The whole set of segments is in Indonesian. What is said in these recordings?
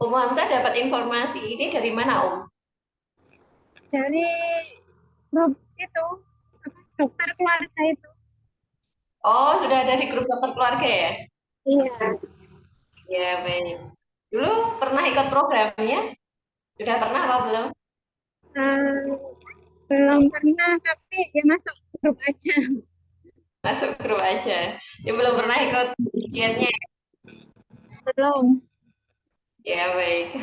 Om Hamzah dapat informasi ini dari mana, Om? Dari grup itu, apa, dokter keluarga itu. Oh, sudah ada di grup dokter keluarga ya? Iya. Ya, baik. Dulu pernah ikut programnya? Sudah pernah apa belum? Eh, belum pernah, tapi ya masuk grup aja. Masuk grup aja. Ya, belum Ya, pernah ikut ujiannya. belum. Ya, baik.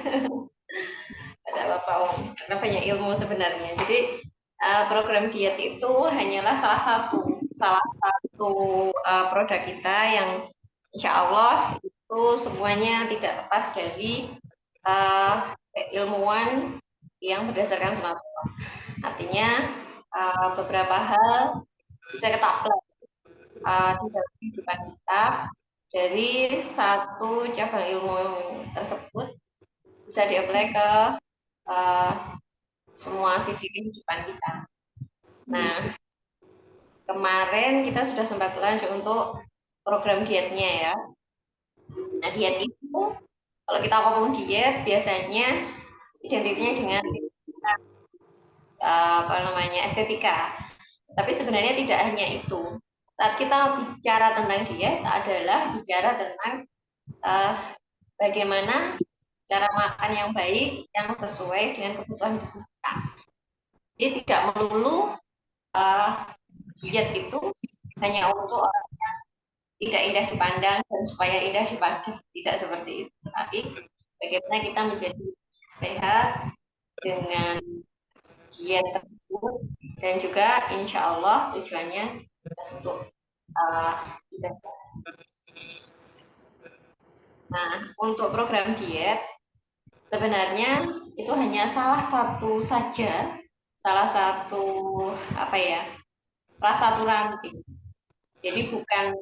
Ada apa, Om? Karena banyak ilmu sebenarnya. Jadi, program diet itu hanyalah salah satu produk kita yang insya Allah itu semuanya tidak lepas dari ilmuwan yang berdasarkan pengetahuan. Artinya beberapa hal bisa kita apply di dalam kehidupan kita dari satu cabang ilmu tersebut bisa di-apply ke uh, semua sisi kehidupan kita. Nah, kemarin kita sudah sempat lanjut untuk program dietnya ya. Nah, diet itu kalau kita ngomong diet biasanya identiknya dengan apa namanya estetika. Tapi sebenarnya tidak hanya itu. Saat kita bicara tentang diet adalah bicara tentang uh, bagaimana cara makan yang baik yang sesuai dengan kebutuhan tubuh kita. Jadi tidak melulu uh, diet itu hanya untuk orang yang tidak indah dipandang dan supaya indah dipandang, tidak seperti itu. Tapi bagaimana kita menjadi sehat dengan diet tersebut dan juga insya Allah tujuannya untuk uh, ibadah. Nah, untuk program diet sebenarnya itu hanya salah satu saja, salah satu apa ya, salah satu ranting. Jadi bukan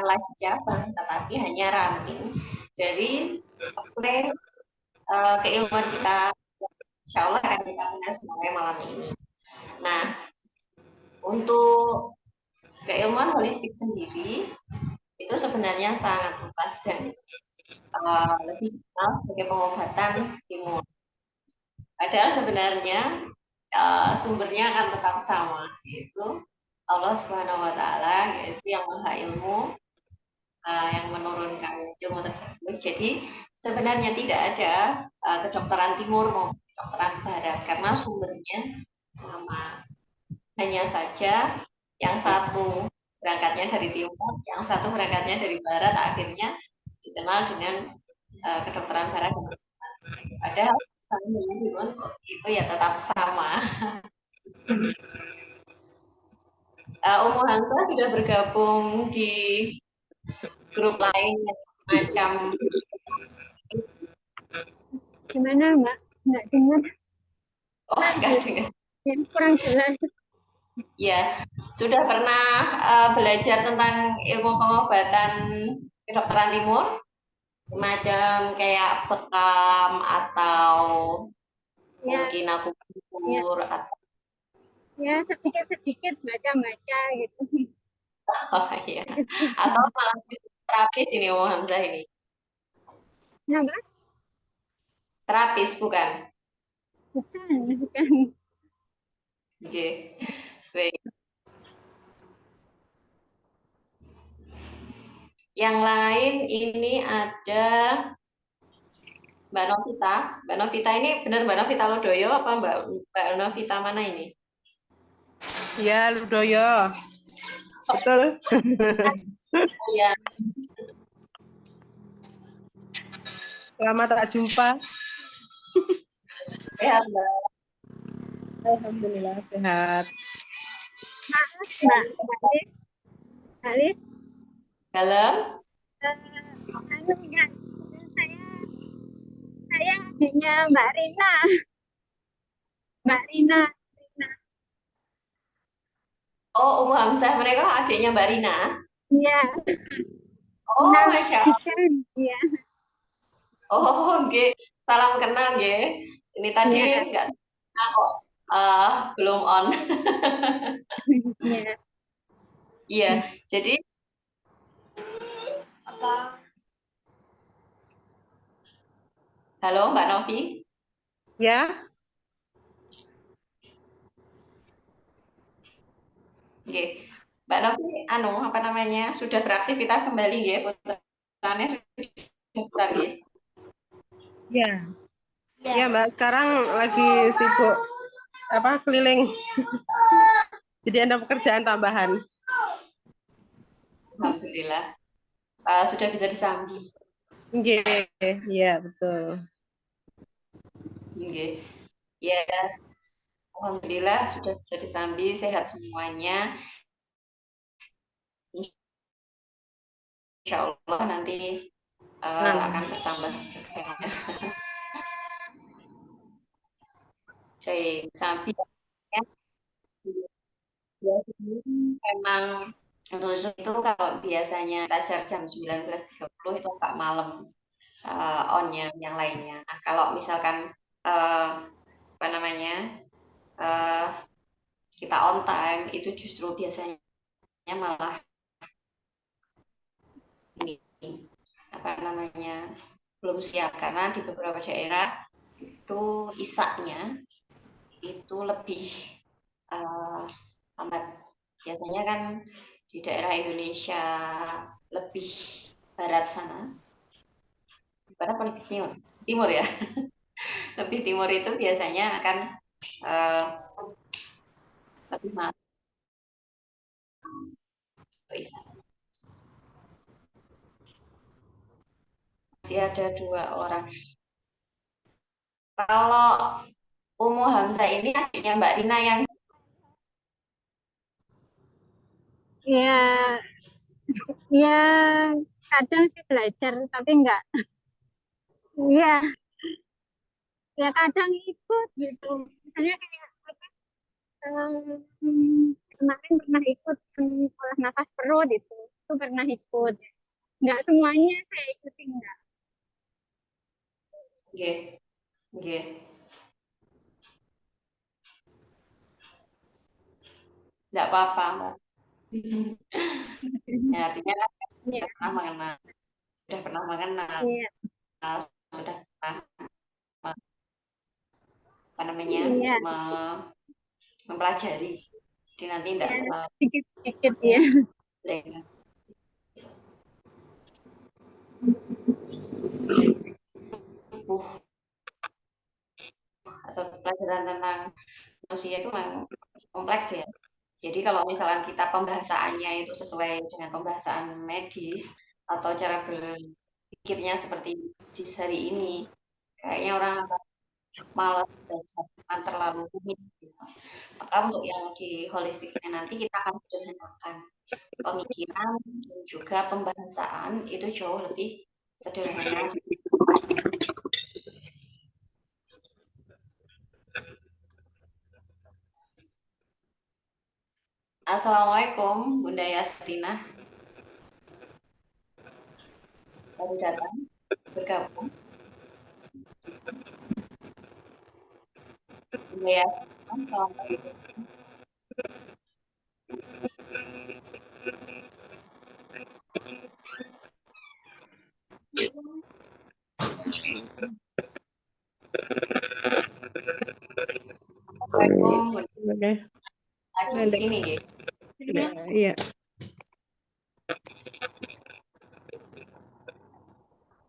lagi cabang, tetapi hanya ranting dari keilmuan kita. Insya Allah akan kita bahas mulai malam ini. Nah, untuk keilmuan holistik sendiri itu sebenarnya sangat luas dan lebih dikenal sebagai pengobatan imun. Padahal sebenarnya sumbernya akan tetap sama, yaitu Allah Subhanahu Wa Taala, yaitu yang maha ilmu, yang menurunkan ilmu tersebut. Jadi sebenarnya tidak ada kedokteran timur maupun kedokteran barat karena sumbernya sama. Hanya saja yang satu berangkatnya dari timur, yang satu berangkatnya dari barat, akhirnya dikenal dengan kedokteran barat. Padahal sumbernya itu ya tetap sama. Umu Hansa sudah bergabung di grup lain yang macam Gimana, Mbak? Nggak dengar oh lagi. enggak dengar. Yang kurang jelas. Ya, sudah pernah belajar tentang ilmu pengobatan kedokteran timur, semacam kayak bekam atau Ya, mungkin aku ya, kubur atau ya sedikit-sedikit baca-baca gitu. oh, ya. Atau malah terapis ini Om Hamzah ini. Nah, Mbak? Terapis bukan? Bukan, bukan. Oke. Baik. Yang lain ini ada Mbak Novita. Mbak Novita ini benar Mbak Novita Lodoyo apa Mbak Novita mana ini? Ya, Ludoyo. Betul. Iya. Lama tak jumpa. Sehat Mbak. Alhamdulillah sehat. Maaf, Mbak Lis. Mbak Lis, Dalam? anu ya, saya saya adiknya Mbak Rina. Mbak Rina. Rina. Oh, Umu Hamzah mereka adiknya Mbak Rina. Iya, Rina Oh, Masya Allah. Widikan. Iya, Oh, oke. Salam kenal, ya. Ini tadi iya, nggak kok belum on. iya. Iya, jadi halo Mbak Novi. Ya, Oke. Mbak Novi, apa namanya, sudah beraktivitas kembali ya, puterannya sudah besar ya. ya, ya Mbak. Sekarang lagi sibuk keliling. Jadi ada pekerjaan tambahan. Alhamdulillah. Sudah bisa disambi. Oke, iya betul. Oke. Ya, alhamdulillah sudah bisa disambi, sehat semuanya. Insya Allah nanti akan bertambah. Saya sambil memang untuk Zoom itu kalau biasanya kita share jam 19.30 itu agak malam on-nya yang lainnya. Nah, kalau misalkan apa namanya uh, kita on time itu justru biasanya malah ini apa namanya belum siap karena di beberapa daerah itu isaknya itu lebih lambat. Biasanya kan di daerah Indonesia lebih barat sana, barat paling timur, timur ya, lebih timur itu biasanya akan uh, lebih malam. Masih ada 2 orang. Kalau Umu Hamzah ini adiknya Mbak Rina yang Ya, ya kadang sih belajar, tapi enggak. Ya, ya kadang ikut gitu. Misalnya kayak kemarin pernah ikut olah nafas perut itu pernah ikut. Enggak semuanya saya ikuti enggak. nggih, nggih. Enggak apa-apa, Mbak. Ya, artinya kan Iya, sudah pernah mengenal, iya, sudah pernah apa namanya iya, mempelajari. Jadi nanti tidak iya, terlalu sedikit-sedikit ya. lengah. Atau pelajaran tentang manusia itu memang kompleks ya. Jadi kalau misalkan kita pembahasannya itu sesuai dengan pembahasan medis atau cara berpikirnya seperti di hari ini, kayaknya orang akan malas dan akan terlalu rumit. Gitu. Maka untuk yang di holistiknya nanti kita akan sederhanakan pemikiran dan juga pembahasan itu jauh lebih sederhana. Assalamualaikum Bunda Yastina, baru datang bergabung. Bunda Yastina, assalamualaikum. Assalamualaikum Oke. lagi di sini ya. Iya.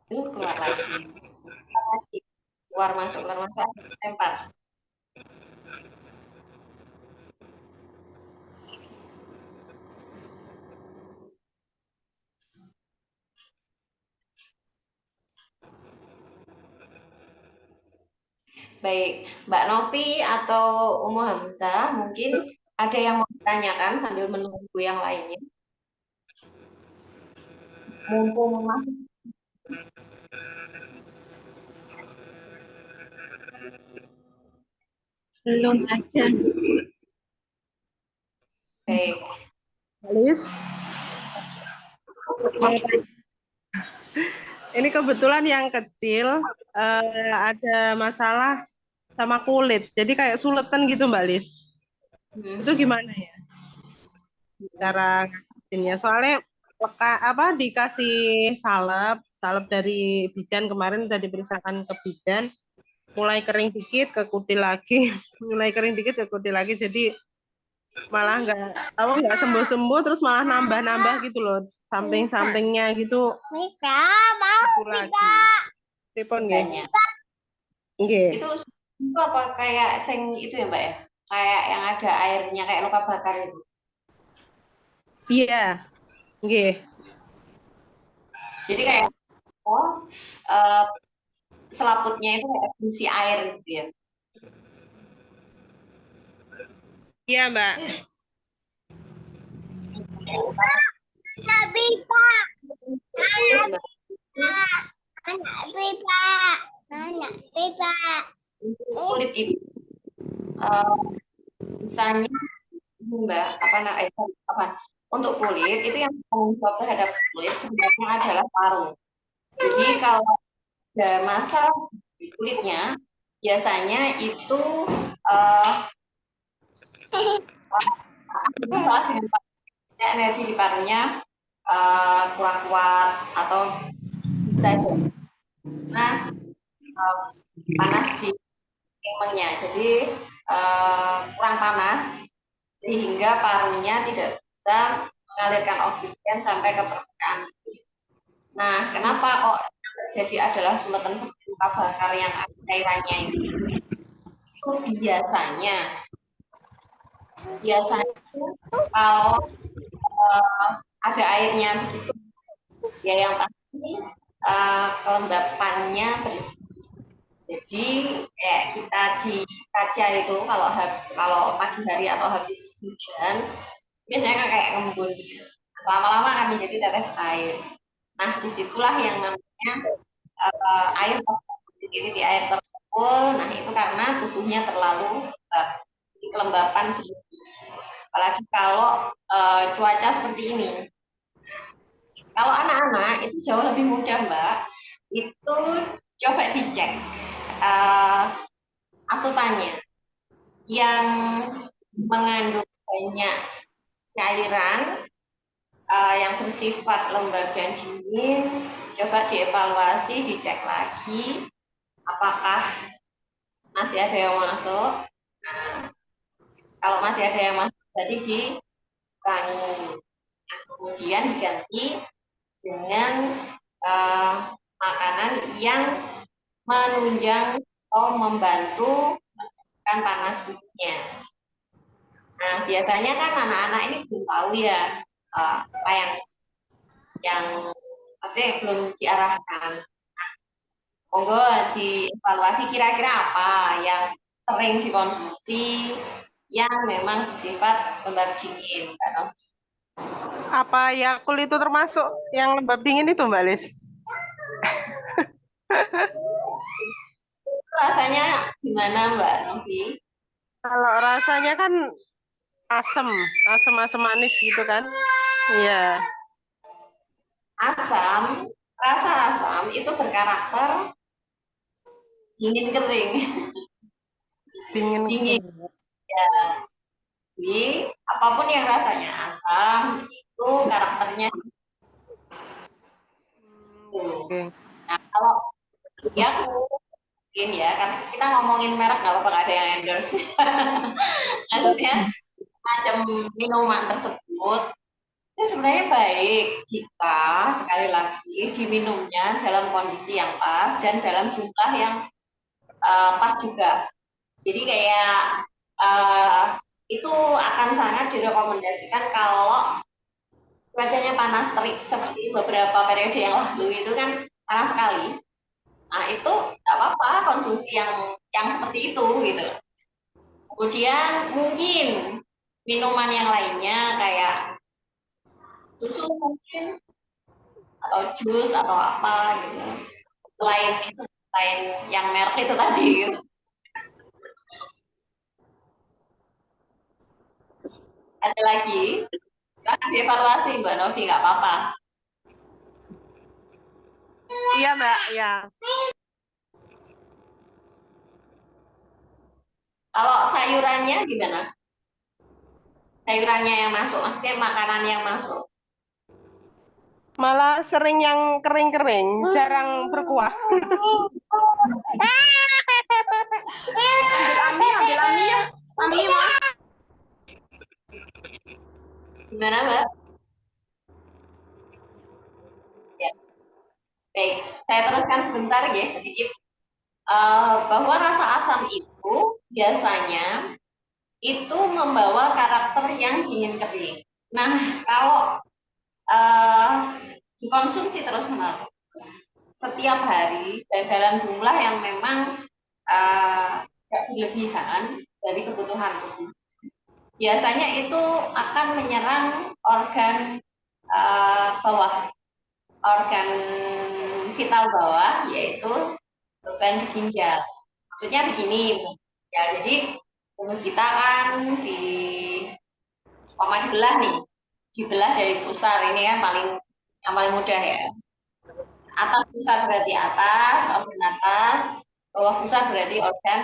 Itu keluar lagi. Keluar masuk lempar. Baik, Mbak Novi atau Umu Hamzah mungkin ada yang mau ditanyakan sambil menunggu yang lainnya. Mumpung masih Belum aja. baik. Alis, ini kebetulan yang kecil ada masalah sama kulit. Jadi kayak suletan gitu Mbak Lis. Itu gimana ya? Cara vaksinnya. Soalnya dikasih salep dari bidan kemarin udah diperiksakan ke bidan, mulai kering dikit ke kutil lagi, mulai kering dikit ke kutil lagi, jadi malah nggak sembuh-sembuh, terus malah nambah-nambah gitu loh, samping-sampingnya gitu. Itu lagi. Telepon nggih. Banyak. Nggih. Itu apa kayak sing itu ya Mbak ya? Kayak yang ada airnya kayak luka bakar itu. Iya. Nggih. Jadi kayak selaputnya itu kayak berisi air gitu ya. Iya, Mbak. Kulit itu misalnya Mbak untuk kulit itu yang tanggung jawab terhadap kulit sebenarnya adalah paru. Jadi kalau ada masalah di kulitnya biasanya itu masalah dengan energi di parunya kurang kuat atau bisa karena panas di pingpingnya, jadi kurang panas sehingga parunya tidak bisa mengalirkan oksigen sampai ke permukaan. Nah, kenapa kok jadi adalah sulatan seperti luka bakar yang cairannya itu biasanya kalau ada airnya begitu ya yang pasti kelembapannya jadi kayak kita di kaca itu kalau pagi hari atau habis hujan biasanya kan kayak ngembun lama-lama akan menjadi tetes air. Nah disitulah yang namanya air titik air terkumpul. Nah itu karena tubuhnya terlalu kelembapan apalagi kalau cuaca seperti ini. Kalau anak-anak itu jauh lebih mudah Mbak, itu coba dicek asupannya yang mengandung banyak cairan yang bersifat lembab dan dingin, coba dievaluasi, dicek lagi apakah masih ada yang masuk. Kalau masih ada yang masuk berarti dikurangi, kemudian diganti dengan makanan yang menunjang atau membantu menurunkan panas tubuhnya. Nah, biasanya kan anak-anak ini belum tahu ya apa yang maksudnya belum diarahkan. Nah, monggo dievaluasi kira-kira apa yang sering dikonsumsi yang memang bersifat lembab dingin. Apa Yakult itu termasuk yang lembab dingin itu, Mbak Lis? Rasanya gimana Mbak Novi? Kalau rasanya kan asam manis gitu kan? Iya. Rasa asam itu berkarakter dingin kering. Dingin. Ya. Jadi apapun yang rasanya asam itu karakternya. Okay. Nah kalau ya mungkin ya kan kita ngomongin merek nggak apa-apa ada yang endorse. Maksudnya macam minuman tersebut itu sebenarnya baik jika sekali lagi diminumnya dalam kondisi yang pas dan dalam jumlah yang pas juga. Jadi kayak itu akan sangat direkomendasikan kalau cuacanya panas terik seperti beberapa periode yang lalu itu kan panas sekali. Nah itu nggak apa-apa konsumsi yang seperti itu gitu. Kemudian mungkin minuman yang lainnya kayak susu mungkin atau jus atau apa gitu. Selain yang merek itu tadi gitu. Ada lagi? Silahkan dievaluasi Mbak Novi, nggak apa-apa. Iya Mbak, ya. Kalau sayurannya gimana? Sayurannya yang masuk, maksudnya makanan yang masuk. Malah sering yang kering-kering, jarang berkuah. Ambil Ami ya. Ami Mas. Gimana, Mbak? Ya. Baik, saya teruskan sebentar ya sedikit. Bahwa rasa asam itu biasanya itu membawa karakter yang dingin kering. Nah, kalau dikonsumsi terus-menerus setiap hari dan dalam jumlah yang memang tidak berlebihan dari kebutuhan tubuh, biasanya itu akan menyerang organ bawah, organ vital bawah, yaitu beban di ginjal. Maksudnya begini, ya, jadi tubuh kita kan dibelah nih, dibelah dari pusar, ini kan yang paling mudah ya. Atas pusar berarti atas, organ atas, bawah pusar berarti organ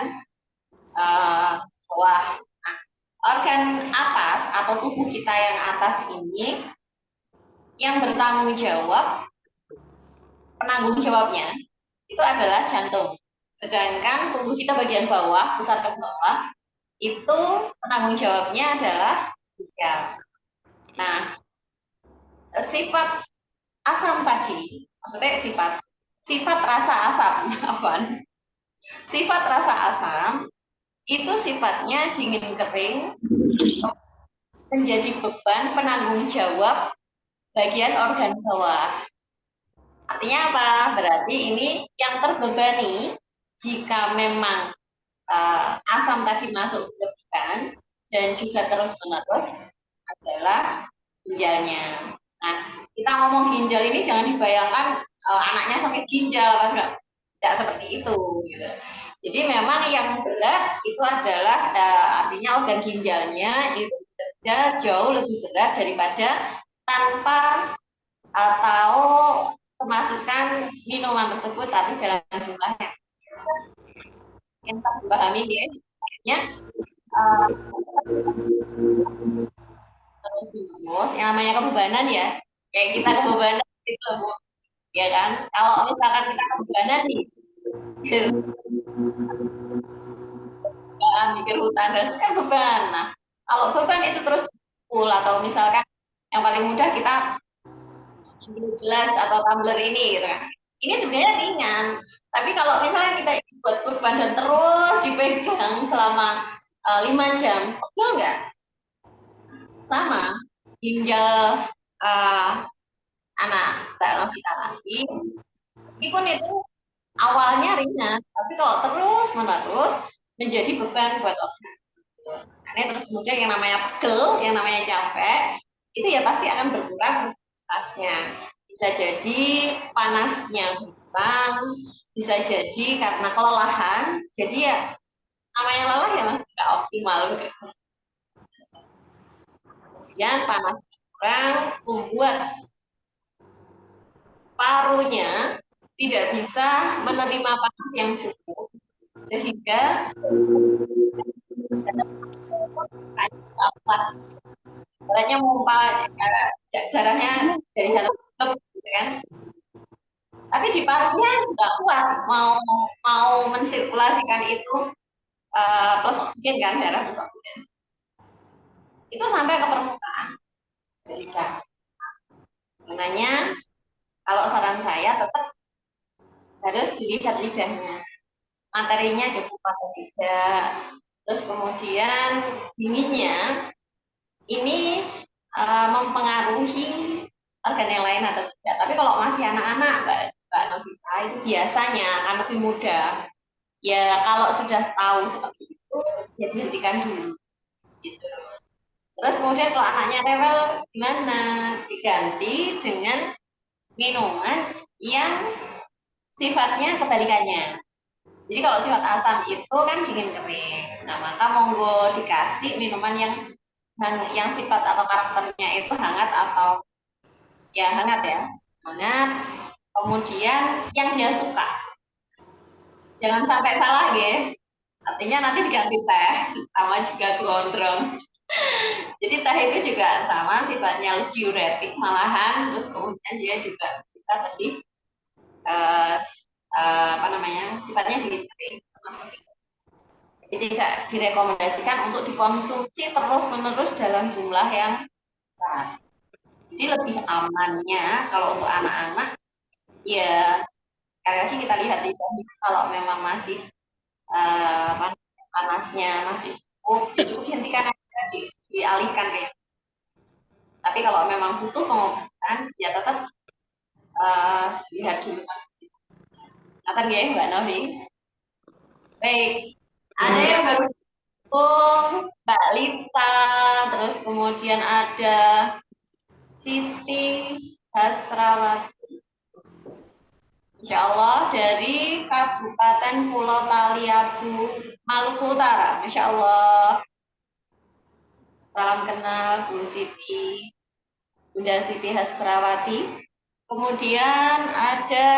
bawah. Nah, organ atas atau tubuh kita yang atas ini yang bertanggung jawab, penanggung jawabnya itu adalah jantung. Sedangkan tubuh kita bagian bawah, pusat ke bawah, itu penanggung jawabnya adalah ginjal. Nah, sifat asam tadi, maksudnya sifat rasa asam, sifat rasa asam itu sifatnya dingin kering, menjadi beban penanggung jawab bagian organ bawah. Artinya apa? Berarti ini yang terbebani jika memang asam tadi masuk berlebihan dan juga terus-menerus adalah ginjalnya. Nah, kita ngomong ginjal ini jangan dibayangkan anaknya sakit ginjal, tidak seperti itu. Gitu. Jadi memang yang berat itu adalah artinya organ ginjalnya itu bekerja jauh lebih berat daripada tanpa atau kemasukan minuman tersebut tapi dalam jumlah yang tak dipahami ya. Artinya terus yang namanya kebebanan ya, kayak kita kebebanan gitu Bu, ya kan? Kalau misalkan kita kebebanan nih, mikir hutan dan itu kan beban. Nah, kalau beban itu terus full atau misalkan yang paling mudah kita gelas atau tumbler ini gitu kan. Ini sebenarnya ringan, tapi kalau misalnya kita buat beban dan terus dipegang selama 5 jam, enggak enggak? Sama, ginjal anak Mbak Novita tadi, meskipun itu awalnya ringan, tapi kalau terus menerus menjadi beban buat organ. Ini terus kemudian yang namanya pegel, yang namanya capek, itu ya pasti akan berkurang intensitasnya. Bisa jadi panasnya berkurang, bisa jadi karena kelelahan, jadi ya namanya lelah ya masih tidak optimal bekerja. Kemudian panas kurang membuat parunya tidak bisa menerima panas yang cukup sehingga darahnya mumpah, darahnya dari sana gitu kan. Tapi di parunya nggak kuat mau mensirkulasikan itu plus oksigen kan, darah plus oksigen. Itu sampai ke permukaan. Nggak bisa. Makanya kalau saran saya tetap harus dilihat lidahnya. Materinya cukup atau tidak. Terus kemudian dinginnya ini mempengaruhi organ yang lain atau tidak. Tapi kalau masih anak-anak, Mbak Novita, itu biasanya akan lebih mudah. Ya kalau sudah tahu seperti itu, ya dihentikan dulu. Gitu. Terus kemudian kalau anaknya rewel, gimana? Diganti dengan minuman yang sifatnya kebalikannya. Jadi kalau sifat asam itu kan dingin kering. Nah maka monggo dikasih minuman yang sifat atau karakternya itu hangat atau ya hangat ya, hangat. Kemudian yang dia suka, jangan sampai salah ya. Artinya nanti diganti teh sama juga gondrong. Jadi teh itu juga sama sifatnya diuretik malahan, terus kemudian dia juga sifat lebih eh, apa namanya sifatnya dingin. Jadi tidak direkomendasikan untuk dikonsumsi terus-menerus dalam jumlah yang besar. Jadi lebih amannya kalau untuk anak-anak ya sekali lagi kita lihat di sini kalau memang masih panasnya masih cukup, ya cukup dihentikan aja, dialihkan ya. Tapi kalau memang butuh pengobatan, ya tetap lihat dulu. Nanti ya Mbak Novi. Baik, ada yang baru Mbak Lita, terus kemudian ada Siti Hasrawati. Insya Allah dari Kabupaten Pulau Taliabu, Maluku Utara. Masya Allah. Salam kenal Bu Siti, Bunda Siti Hasrawati. Kemudian ada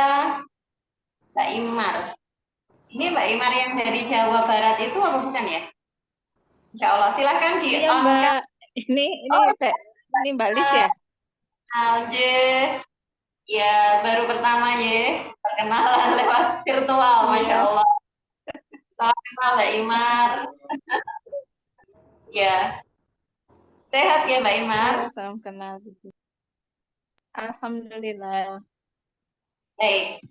Mbak Imar. Ini Mbak Imar yang dari Jawa Barat itu apa bukan ya? Insya Allah. Silahkan di Iya on. Mbak, ini Mbak Lis ya? Alje. Ya, baru pertama ya, perkenalan lewat virtual, Masya Allah. Salam kenal Mbak Imar. Ya, sehat ya Mbak Imar? Ya, salam kenal. Alhamdulillah. Baik,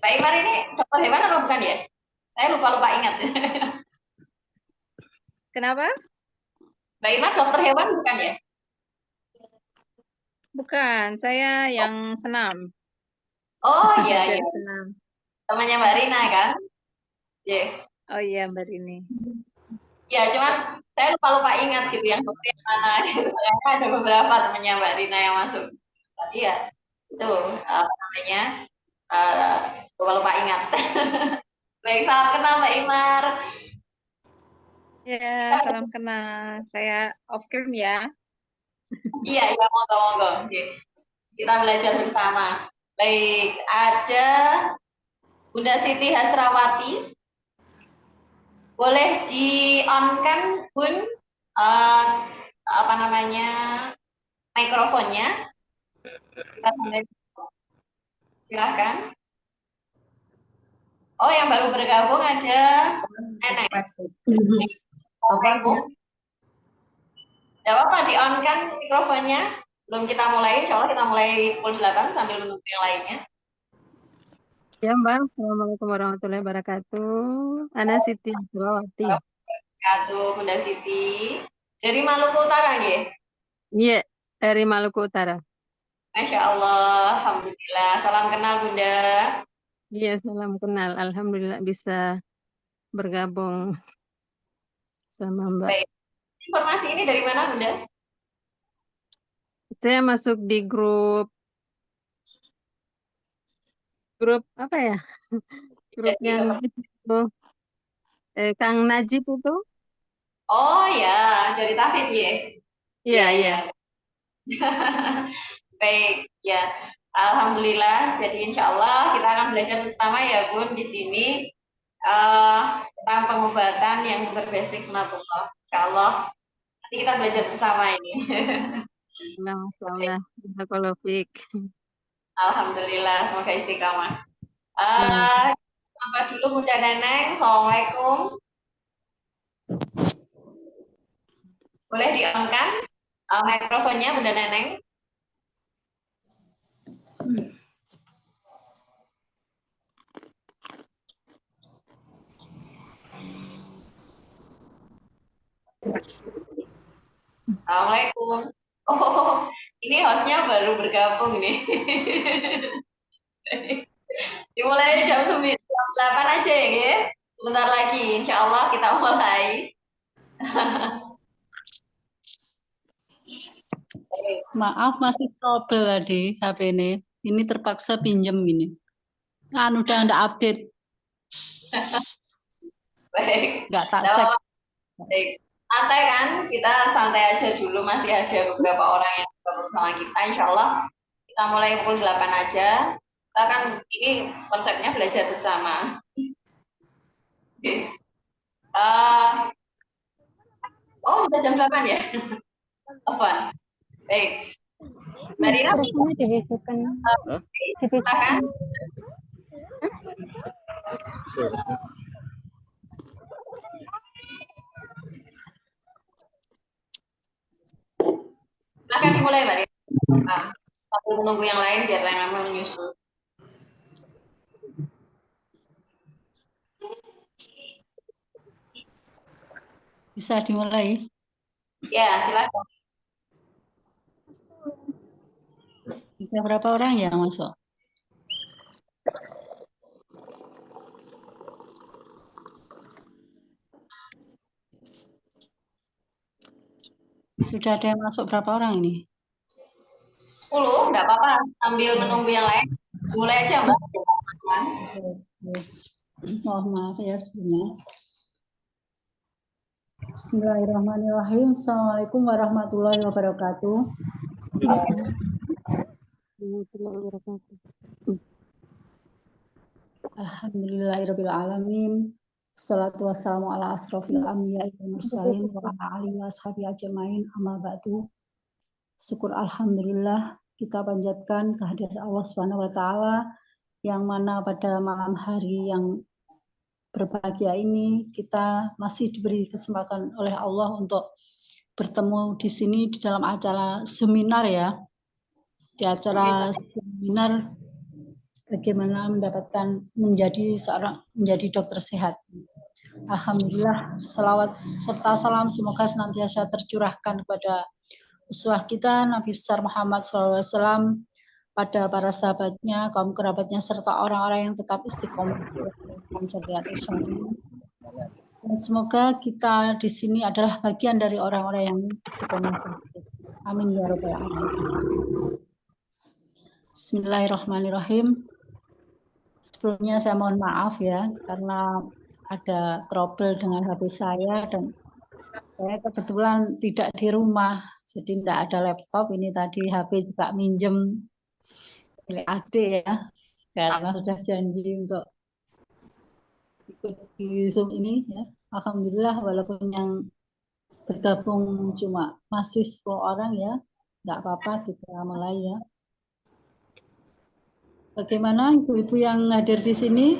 Mbak Imar ini dokter hewan apa bukan ya? Saya lupa-lupa ingat. Kenapa? Mbak Imar dokter hewan bukan ya? Bukan, saya yang senam. Oh iya, Dari iya. senam. Temannya Mbak Rina kan? Yeah. Oh iya Mbak Rini. Ya, cuman saya lupa-lupa ingat gitu yang dokter yang mana gitu. Karena ada beberapa temannya Mbak Rina yang masuk. Tapi ya, itu namanya lupa-lupa ingat. Baik, salam kenal Mbak Imar. Ya, salam kenal. Saya off cam ya. Iya, iya, monggo-monggo. Kita belajar bersama. Baik, ada Bunda Siti Hasrawati. Boleh di-on-kan, Bun, apa namanya, mikrofonnya. Kita silahkan. Oh, yang baru bergabung ada Nenek. Tidak apa-apa, di-on-kan mikrofonnya. Belum kita mulai, insya Allah kita mulai pukul 8 sambil menunggu yang lainnya. Ya Mbak, Assalamualaikum warahmatullahi wabarakatuh. Ana Siti Hasrawati. Wabarakatuh, Bunda Siti. Dari Maluku Utara, ya? Iya, dari Maluku Utara. Masya Allah, Alhamdulillah. Salam kenal, Bunda. Iya, salam kenal. Alhamdulillah bisa bergabung sama Mbak. Baik. Informasi ini dari mana, Bunda? Saya masuk di grup apa ya? Grup Jadi, yang itu, Kang Najib itu? oh ya, dari Tafid ya? Iya, iya. Baik, ya. Alhamdulillah. Jadi insya Allah kita akan belajar bersama ya, Bun, di sini tentang pengobatan yang berbasic sunatullah. Insya Allah nanti kita belajar bersama ini. Alhamdulillah, semoga istiqamah. Sapa dulu Bunda Neneng. Assalamualaikum. Boleh di-on-kan mikrofonnya Bunda Neneng? Assalamualaikum. Oh, ini hostnya baru bergabung nih. Dimulai jam 8 aja ya. Sebentar lagi, insya Allah kita mulai. Maaf masih trouble tadi HP ini. Ini terpaksa pinjam ini. Kan udah nggak update. Baik. Nggak tak cek. Baik. Santai kan? Kita santai aja dulu. Masih ada beberapa orang yang bergabung sama kita. Insya Allah kita mulai pukul 8 aja. Kita kan ini konsepnya belajar bersama. Oh, sudah jam 8 ya? Apa? Baik. Mbak Rira, Mikrofonnya dihidupkan. silakan. Silakan dimulai, Mbak Rira. Nah, sambil menunggu yang lain biar yang lama menyusul. Bisa dimulai. Ya, silakan. Bisa berapa orang yang masuk? Sudah ada yang masuk berapa orang ini? 10, enggak apa-apa. Sambil menunggu yang lain. Mulai aja, Mbak. Oh, maaf ya sebelumnya. Bismillahirrahmanirrahim. Assalamualaikum warahmatullahi wabarakatuh. Alhamdulillahirrahmanirrahim. Salatu wassalamu ala asrofil anbiya'i wal mursalin wa ala alihi wa ashabihi ajmain amma ba'du. Syukur alhamdulillah kita panjatkan kehadirat Allah Subhanahu wa taala yang mana pada malam hari yang berbahagia ini kita masih diberi kesempatan oleh Allah untuk bertemu di sini di dalam acara seminar ya. Di acara seminar bagaimana mendapatkan menjadi dokter sehat. Alhamdulillah, salawat serta salam semoga senantiasa tercurahkan kepada uswah kita Nabi besar Muhammad SAW, pada para sahabatnya, kaum kerabatnya, serta orang-orang yang tetap istiqomah dalam syariat Islam. Dan semoga kita di sini adalah bagian dari orang-orang yang istiqomah. Amin ya rabbal alamin. Bismillahirrahmanirrahim. Sebelumnya saya mohon maaf ya karena ada trouble dengan HP saya dan saya kebetulan tidak di rumah, jadi tidak ada laptop. Ini tadi HP juga minjem milik adik ya, karena sudah janji untuk ikut di Zoom ini ya. Alhamdulillah walaupun yang bergabung cuma masih 10 orang ya, nggak apa-apa kita mulai ya. Bagaimana ibu-ibu yang hadir di sini?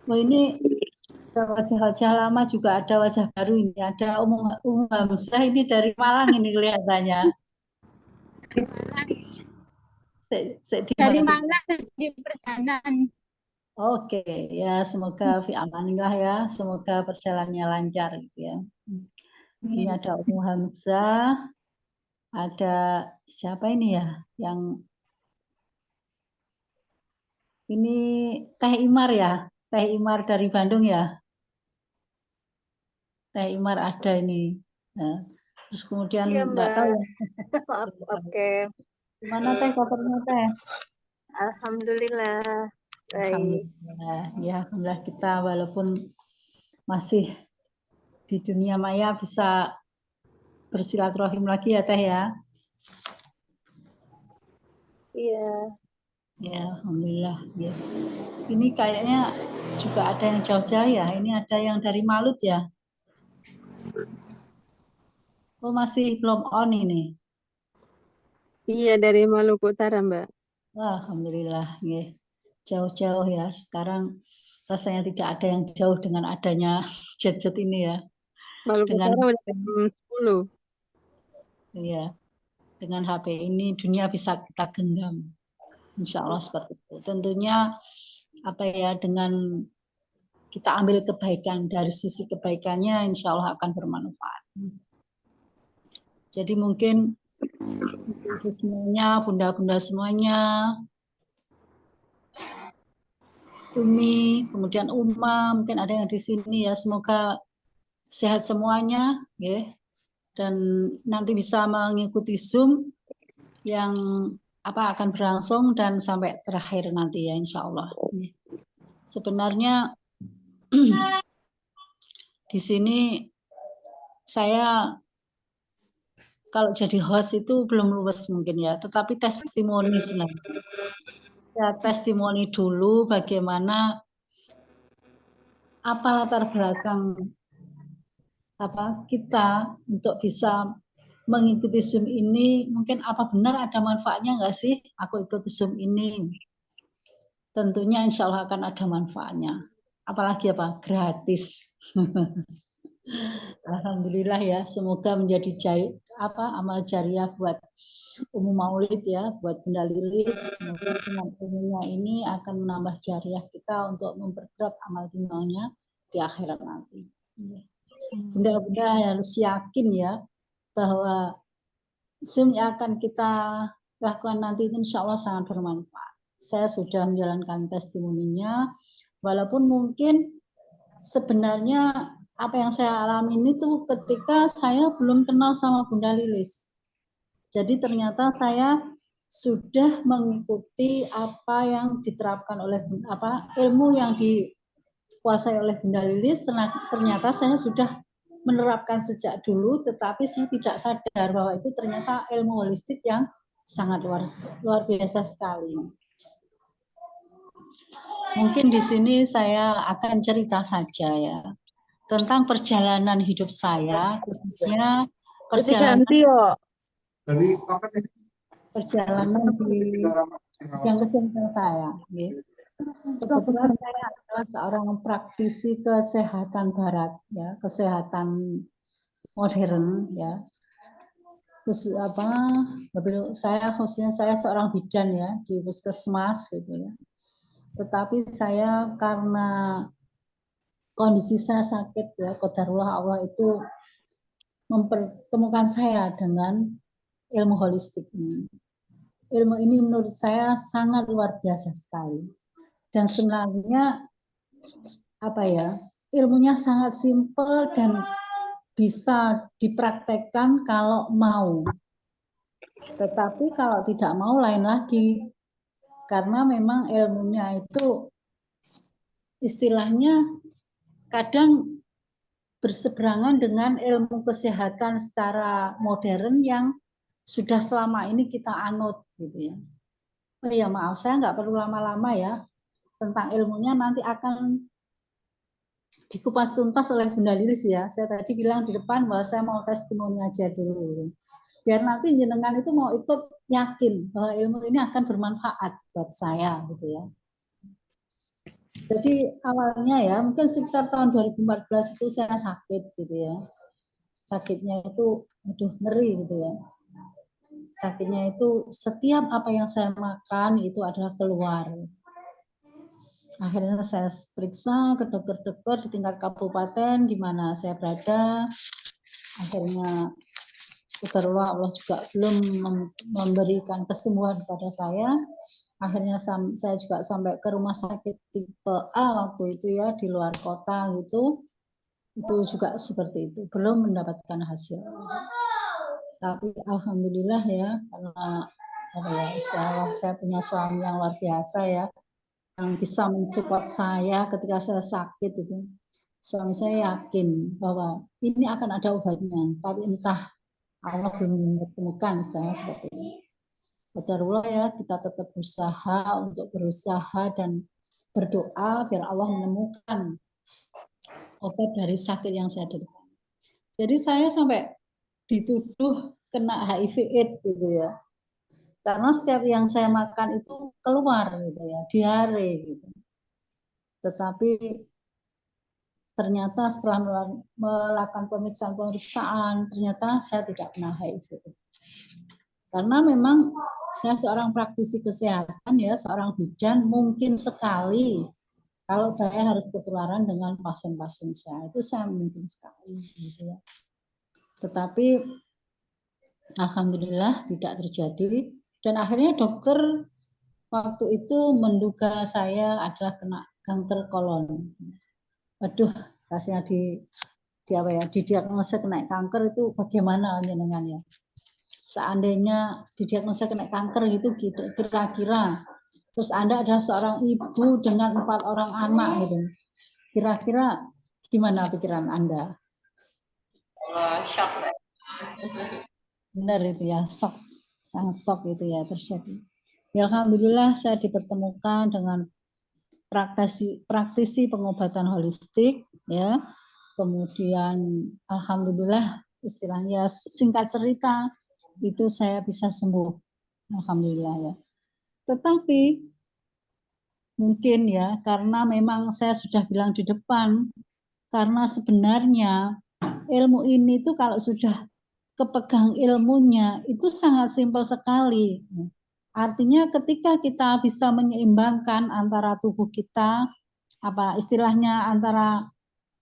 Oh ini wajah-wajah lama juga ada wajah baru ini. Ada Umu Hamzah ini dari Malang ini kelihatannya. Dari mana di perjalanan? Oke, ya semoga fi amanillah ya, semoga perjalanannya lancar gitu ya. Ini ada Umu Hamzah, ada siapa ini ya? Yang ini Teh Imar ya, Teh Imar dari Bandung ya. Teh Imar ada ini. Nah, terus kemudian Iya, enggak tahu ya. Maaf, oke. Gimana Teh kabarnya Teh? Alhamdulillah. Baik. Alhamdulillah. Ya, alhamdulillah kita walaupun masih di dunia maya bisa bersilaturahim lagi ya Teh ya. Iya. Ya, alhamdulillah. Ya. Ini kayaknya juga ada yang jauh-jauh ya. Ini ada yang dari Malut ya. Oh, masih belum on ini. Iya, dari Maluku Utara, Mbak. Wah, alhamdulillah. Ya. Jauh-jauh ya. Sekarang rasanya tidak ada yang jauh dengan adanya jet-jet ini ya. Maluku Dengan Utara udah jam 10. Iya. Dengan HP ini dunia bisa kita genggam. Insya Allah seperti itu. Tentunya apa ya, dengan kita ambil kebaikan, dari sisi kebaikannya insya Allah akan bermanfaat. Jadi mungkin ibu semuanya, bunda-bunda semuanya, Umi, kemudian Uma, mungkin ada yang di sini ya, semoga sehat semuanya ya. Dan nanti bisa mengikuti Zoom yang akan berlangsung dan sampai terakhir nanti ya insya Allah. Sebenarnya di sini saya kalau jadi host itu belum luwes mungkin ya, tetapi testimoni sebenarnya. Saya testimoni dulu bagaimana apa latar belakang kita untuk bisa mengikuti Zoom ini, mungkin apa benar ada manfaatnya nggak sih aku ikuti Zoom ini? Tentunya insya Allah akan ada manfaatnya. Apalagi gratis. Alhamdulillah ya, semoga menjadi amal jariah buat Ummu Maulid ya, buat Bunda Lilis. Semoga dengan ilmunya ini akan menambah jariah kita untuk memperberat amal timbangnya di akhirat nanti. Bunda-bunda harus yakin ya bahwa Zoom yang akan kita lakukan nanti itu insya Allah sangat bermanfaat. Saya sudah menjalankan testimoninya, walaupun mungkin sebenarnya apa yang saya alami itu ketika saya belum kenal sama Bunda Lilis. Jadi ternyata saya sudah mengikuti apa yang diterapkan oleh ilmu yang dikuasai oleh Bunda Lilis. Ternyata saya sudah menerapkan sejak dulu, tetapi saya tidak sadar bahwa itu ternyata ilmu holistik yang sangat luar biasa sekali. Mungkin di sini saya akan cerita saja ya tentang perjalanan hidup saya, khususnya perjalanan di yang kesehatan saya. Kebetulan saya adalah seorang praktisi kesehatan barat, ya, kesehatan modern, ya. Terus saya seorang bidan ya di puskesmas gitu ya. Tetapi saya karena kondisi saya sakit ya, qadarullah Allah itu mempertemukan saya dengan ilmu holistik ini. Ilmu ini menurut saya sangat luar biasa sekali. Dan sebenarnya ilmunya sangat simpel dan bisa dipraktekkan kalau mau. Tetapi kalau tidak mau lain lagi. Karena memang ilmunya itu istilahnya kadang berseberangan dengan ilmu kesehatan secara modern yang sudah selama ini kita anut gitu ya. Oh ya maaf, saya nggak perlu lama-lama ya. Tentang ilmunya nanti akan dikupas tuntas oleh Bunda Lilis ya. Saya tadi bilang di depan bahwa saya mau testimoni aja dulu. Biar nanti jenengan itu mau ikut yakin bahwa ilmu ini akan bermanfaat buat saya gitu ya. Jadi awalnya ya mungkin sekitar tahun 2014 itu saya sakit gitu ya. Sakitnya itu ngeri gitu ya. Sakitnya itu setiap apa yang saya makan itu adalah keluar. Akhirnya saya periksa ke dokter-dokter di tingkat kabupaten di mana saya berada. Akhirnya qadarullah Allah juga belum memberikan kesembuhan kepada saya. Akhirnya saya juga sampai ke rumah sakit tipe A waktu itu ya di luar kota gitu. Itu juga seperti itu, belum mendapatkan hasil. Tapi alhamdulillah ya karena saya punya suami yang luar biasa ya, yang bisa mensupport saya ketika saya sakit itu. Suami saya yakin bahwa ini akan ada obatnya, tapi entah Allah belum menemukan saya seperti ini. Qadarullah ya, kita tetap berusaha dan berdoa biar Allah menemukan obat dari sakit yang saya derita. Jadi saya sampai dituduh kena HIV/AIDS gitu ya. Karena setiap yang saya makan itu keluar gitu ya, diare gitu. Tetapi ternyata setelah melakukan pemeriksaan, ternyata saya tidak kena HIV. Karena memang saya seorang praktisi kesehatan ya, seorang bidan, mungkin sekali kalau saya harus ketularan dengan pasien-pasien saya, itu saya mungkin sekali gitu ya. Tetapi alhamdulillah tidak terjadi. Dan akhirnya dokter waktu itu menduga saya adalah kena kanker kolon. Waduh, rasanya didiagnosa kena kanker itu bagaimana jenengannya? Seandainya didiagnosa kena kanker gitu kira-kira. Terus Anda adalah seorang ibu dengan 4 orang anak gitu. Kira-kira gimana pikiran Anda? Shock. Benar itu ya, sangat shock itu ya terjadi. Ya, alhamdulillah saya dipertemukan dengan praktisi pengobatan holistik ya. kemudian alhamdulillah istilahnya singkat cerita itu saya bisa sembuh, alhamdulillah ya. Tetapi mungkin ya karena memang saya sudah bilang di depan, karena sebenarnya ilmu ini tuh kalau sudah kepegang ilmunya itu sangat simpel sekali. Artinya ketika kita bisa menyeimbangkan antara tubuh kita, apa istilahnya antara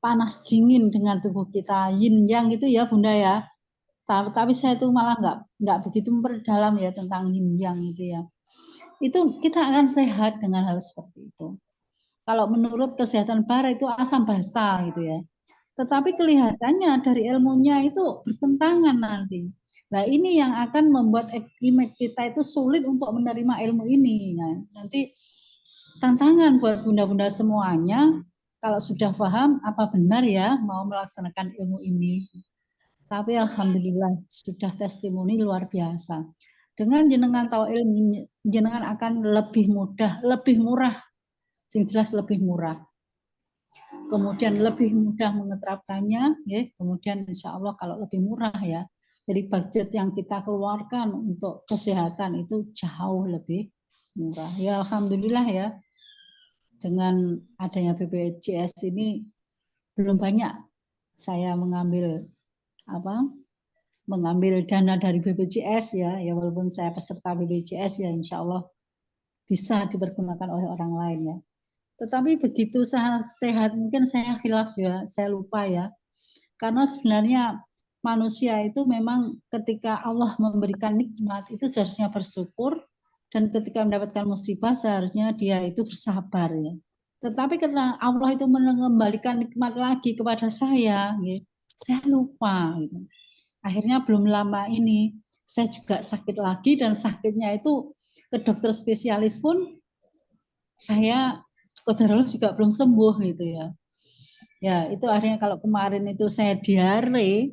panas dingin dengan tubuh kita, yin yang gitu ya Bunda ya. Tapi saya itu malah nggak begitu memperdalam ya tentang yin yang itu ya. Itu kita akan sehat dengan hal seperti itu. Kalau menurut kesehatan barat itu asam basa gitu ya. Tetapi kelihatannya dari ilmunya itu bertentangan nanti. Nah ini yang akan membuat image kita itu sulit untuk menerima ilmu ini. Nah, nanti tantangan buat bunda-bunda semuanya, kalau sudah paham apa benar ya mau melaksanakan ilmu ini. Tapi alhamdulillah sudah testimoni luar biasa. Dengan jenengan tahu ilmu, jenengan akan lebih mudah, lebih murah. Sing jelas lebih murah. Kemudian lebih mudah mengeterapkannya, ya. Kemudian insya Allah kalau lebih murah ya, jadi budget yang kita keluarkan untuk kesehatan itu jauh lebih murah. Ya alhamdulillah ya, dengan adanya BPJS ini belum banyak saya mengambil dana dari BPJS ya, walaupun saya peserta BPJS ya insya Allah bisa dipergunakan oleh orang lain ya. Tetapi begitu sehat mungkin saya khilaf ya, saya lupa ya. Karena sebenarnya manusia itu memang ketika Allah memberikan nikmat itu seharusnya bersyukur, dan ketika mendapatkan musibah seharusnya dia itu bersabar ya. Tetapi karena Allah itu mengembalikan nikmat lagi kepada saya, ya, saya lupa gitu. Akhirnya belum lama ini saya juga sakit lagi, dan sakitnya itu ke dokter spesialis pun saya kodarullah juga belum sembuh gitu ya. Ya itu akhirnya kalau kemarin itu saya diare,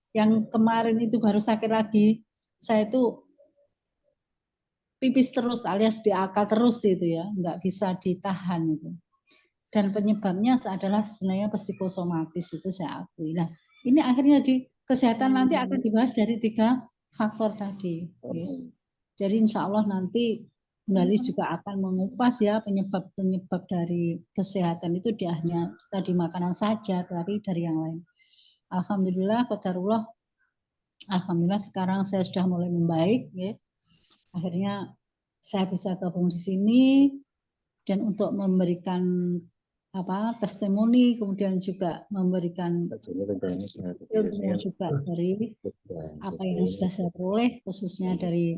yang kemarin itu baru sakit lagi, saya itu pipis terus alias BAK terus itu ya, nggak bisa ditahan itu. Dan penyebabnya adalah sebenarnya psikosomatis itu saya akui. Nah ini akhirnya di kesehatan nanti akan dibahas dari 3 faktor tadi. Ya. Jadi insya Allah nanti Bunda Lis juga akan mengupas ya penyebab-penyebab dari kesehatan itu tidak hanya tadi makanan saja, tetapi dari yang lain. Alhamdulillah, qadarullah, alhamdulillah sekarang saya sudah mulai membaik. Ya. Akhirnya saya bisa gabung di sini dan untuk memberikan testimoni, kemudian juga memberikan ilmu juga dari apa yang sudah saya peroleh, khususnya dari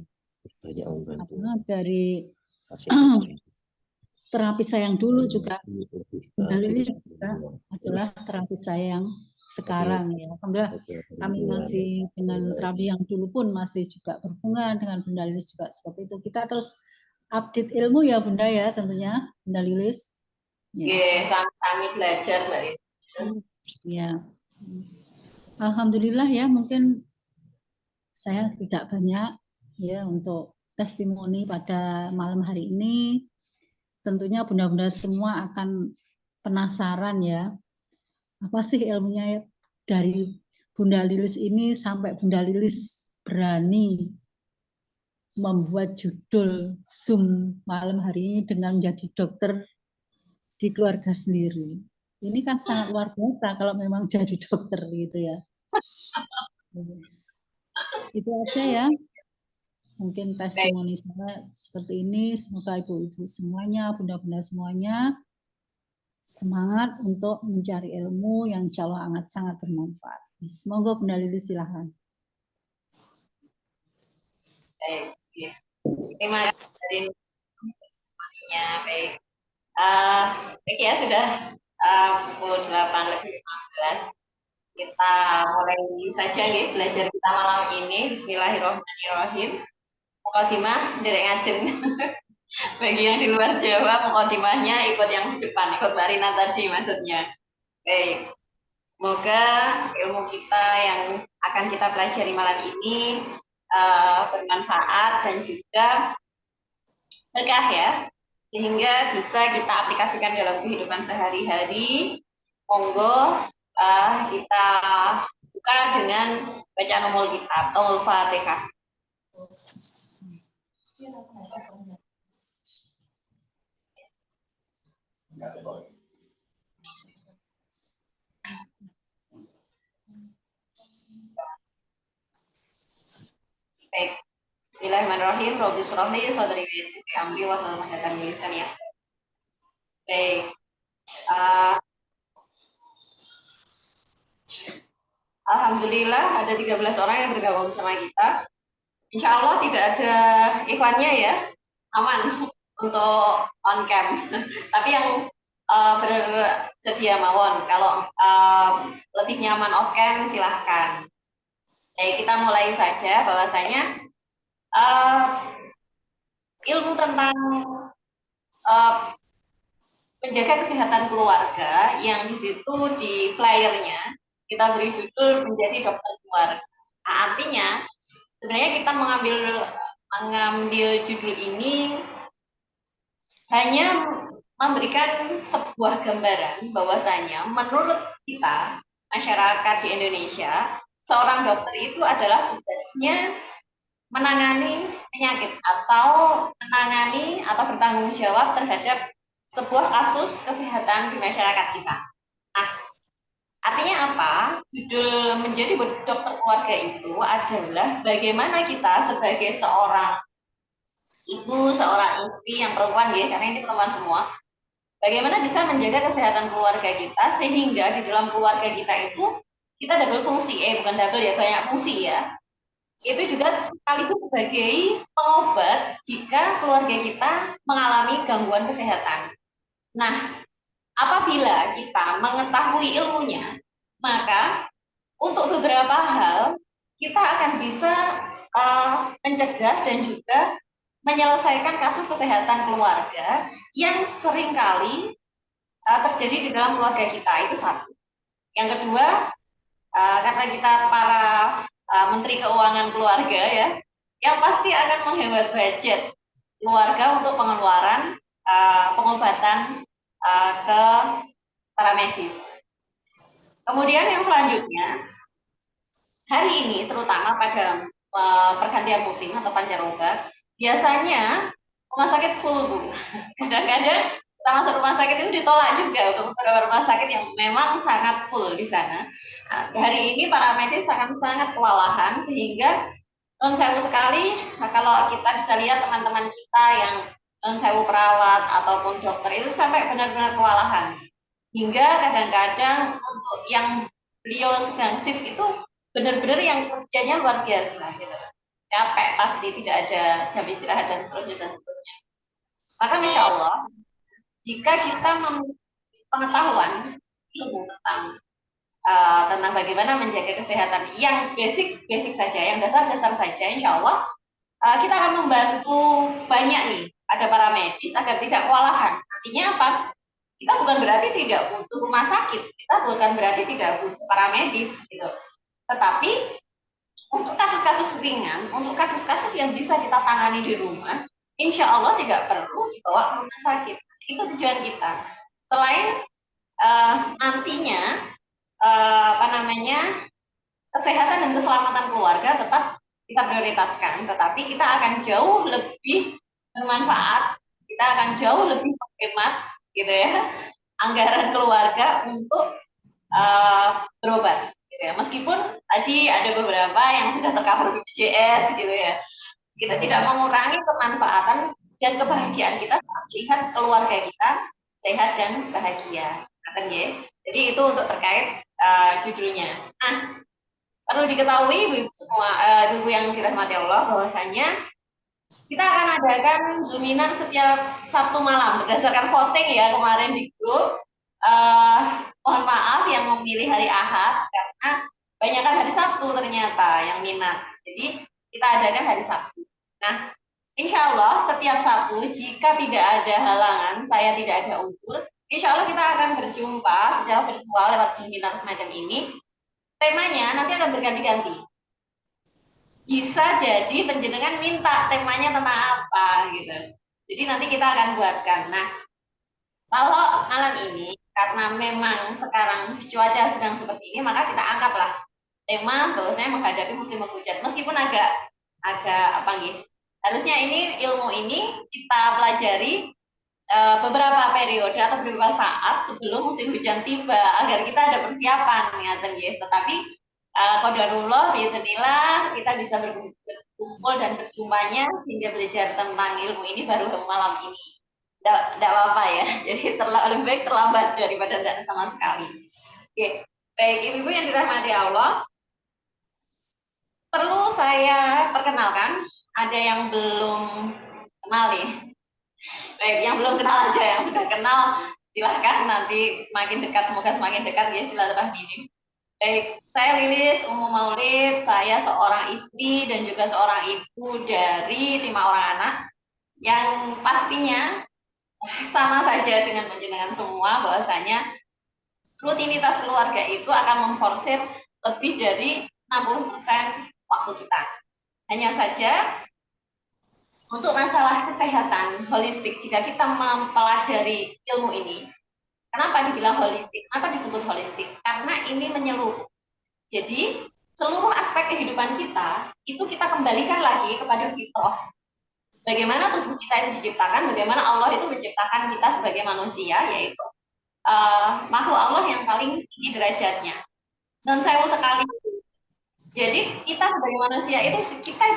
terapi saya yang dulu juga. Ini juga adalah terapi saya yang sekarang ya. Alhamdulillah kami masih dengan terapi yang dulu pun masih juga berhubungan dengan Bunda Lilis juga seperti itu. Kita terus update ilmu ya Bunda ya tentunya Bunda Lilis. Ya, sama-sama belajar Mbak Lilis. Ya. Alhamdulillah ya, mungkin saya tidak banyak ya untuk testimoni pada malam hari ini. Tentunya bunda-bunda semua akan penasaran ya, apa sih ilmunya dari Bunda Lilis ini sampai Bunda Lilis berani membuat judul Zoom malam hari ini dengan menjadi dokter di keluarga sendiri. Ini kan sangat luar biasa kalau memang jadi dokter gitu ya. Itu aja ya. Mungkin testimoni saya seperti ini. Semoga ibu-ibu semuanya, bunda-bunda semuanya semangat untuk mencari ilmu yang insya Allah sangat bermanfaat. Semoga Bunda Lilis silahkan. Baik, ya. Terima kasih dari semuanya. Baik. Baik ya, sudah pukul 8:15. Kita mulai saja nih belajar kita malam ini. Bismillahirrahmanirrahim. Mukadimah derek ngajeng. Bagi yang di luar Jawa, mukadimahnya ikut yang di depan, ikut Mbak Rina tadi maksudnya. Baik. Semoga ilmu kita yang akan kita pelajari malam ini bermanfaat dan juga berkah ya, sehingga bisa kita aplikasikan dalam kehidupan sehari-hari. Monggo kita buka dengan bacaan umul kitab, umul Fatihah. Baik. Bismillahirrahmanirrahim. Rabbi shrahli sadri wa yassir li amri wahlul 'uqdatam min lisani yafqahu. Baik. Alhamdulillah ada 13 orang yang bergabung bersama kita. Insya Allah tidak ada ikhwannya ya, aman untuk on cam. Tapi yang bersedia mawon, kalau lebih nyaman off cam silahkan. Baik, kita mulai saja bahwasanya ilmu tentang menjaga kesehatan keluarga yang di situ di flyernya kita beri judul menjadi dokter keluarga. Nah, artinya sebenarnya kita mengambil judul ini hanya memberikan sebuah gambaran bahwasanya menurut kita masyarakat di Indonesia, seorang dokter itu adalah tugasnya menangani penyakit atau menangani atau bertanggung jawab terhadap sebuah kasus kesehatan di masyarakat kita. Nah, artinya apa? Judul menjadi dokter keluarga itu adalah bagaimana kita sebagai seorang ibu, seorang istri yang perempuan ya, karena ini perempuan semua, bagaimana bisa menjaga kesehatan keluarga kita sehingga di dalam keluarga kita itu kita double fungsi, bukan double ya, banyak fungsi ya. Itu juga sekaligus sebagai pengobat jika keluarga kita mengalami gangguan kesehatan. Nah, apabila kita mengetahui ilmunya, maka untuk beberapa hal kita akan bisa mencegah dan juga menyelesaikan kasus kesehatan keluarga yang seringkali terjadi di dalam keluarga kita. Itu satu. Yang kedua, karena kita para Menteri Keuangan keluarga ya, yang pasti akan menghemat budget keluarga untuk pengeluaran pengobatan ke para medis. Kemudian yang selanjutnya, hari ini terutama pada pergantian musim atau pancaroba, biasanya rumah sakit full, Bu. Kadang-kadang kita masuk rumah sakit itu ditolak juga untuk beberapa rumah sakit yang memang sangat full di sana. Nah, hari ini para medis akan sangat kewalahan sehingga non sewu sekali. Nah, kalau kita bisa lihat teman-teman kita yang non sewu perawat ataupun dokter itu sampai benar-benar kewalahan. Hingga kadang-kadang untuk yang beliau sedang shift itu benar-benar yang kerjanya luar biasa gitu. Capek pasti, tidak ada jam istirahat dan seterusnya. Maka insya Allah jika kita memiliki pengetahuan ilmu tentang bagaimana menjaga kesehatan yang basic saja, yang dasar saja, insya Allah kita akan membantu banyak nih ada para medis agar tidak kewalahan. Artinya apa? Kita bukan berarti tidak butuh rumah sakit, kita bukan berarti tidak butuh para medis gitu. Tetapi untuk kasus-kasus ringan, untuk kasus-kasus yang bisa kita tangani di rumah, insya Allah tidak perlu dibawa ke rumah sakit. Itu tujuan kita. Selain nantinya kesehatan dan keselamatan keluarga tetap kita prioritaskan, tetapi kita akan jauh lebih bermanfaat, kita akan jauh lebih menghemat gitu ya anggaran keluarga untuk berobat gitu ya. Meskipun tadi ada beberapa yang sudah tercover BPJS gitu ya, kita tidak mengurangi kemanfaatan dan kebahagiaan kita saat melihat keluarga kita sehat dan bahagia. Jadi itu untuk terkait judulnya. Nah, perlu diketahui ibu semua, ibu yang dirahmati Allah, bahwasanya kita akan adakan Zoominar setiap Sabtu malam berdasarkan voting ya kemarin di grup. Mohon maaf yang memilih hari Ahad karena banyakkan hari Sabtu ternyata yang minat. Jadi kita adakan hari Sabtu. Nah, insya Allah setiap Sabtu jika tidak ada halangan, saya tidak ada unsur, insya Allah kita akan berjumpa secara virtual lewat Zoominar semacam ini. Temanya nanti akan berganti-ganti. Bisa jadi penjenengan minta temanya tentang apa gitu. Jadi nanti kita akan buatkan. Nah, kalau malam ini karena memang sekarang cuaca sedang seperti ini, maka kita angkatlah tema bahwasanya menghadapi musim penghujan. Meskipun agak apa nih? Harusnya ini ilmu ini kita pelajari beberapa periode atau beberapa saat sebelum musim hujan tiba agar kita ada persiapan ya. Tetapi qadarullah biidznillah kita bisa berkumpul dan berjumpanya hingga belajar tentang ilmu ini baru malam ini. Tidak apa-apa ya. Jadi lebih baik terlambat daripada tidak sama sekali. Oke. Baik, ibu-ibu yang dirahmati Allah, perlu saya perkenalkan, ada yang belum kenal nih. Baik, yang belum kenal aja, yang sudah kenal silahkan nanti semakin dekat, semoga semakin dekat ya silaturahmi ini. Baik, saya Lilis Umu Maulid, saya seorang istri dan juga seorang ibu dari 5 orang anak yang pastinya sama saja dengan panjenengan semua bahwasanya rutinitas keluarga itu akan memforsir lebih dari 60% waktu kita. Hanya saja untuk masalah kesehatan holistik, jika kita mempelajari ilmu ini, kenapa dibilang holistik? Kenapa disebut holistik? Karena ini menyeluruh. Jadi, seluruh aspek kehidupan kita, itu kita kembalikan lagi kepada fitrah. Bagaimana tubuh kita itu diciptakan, bagaimana Allah itu menciptakan kita sebagai manusia, yaitu makhluk Allah yang paling tinggi derajatnya. Dan saya sekali, jadi kita sebagai manusia itu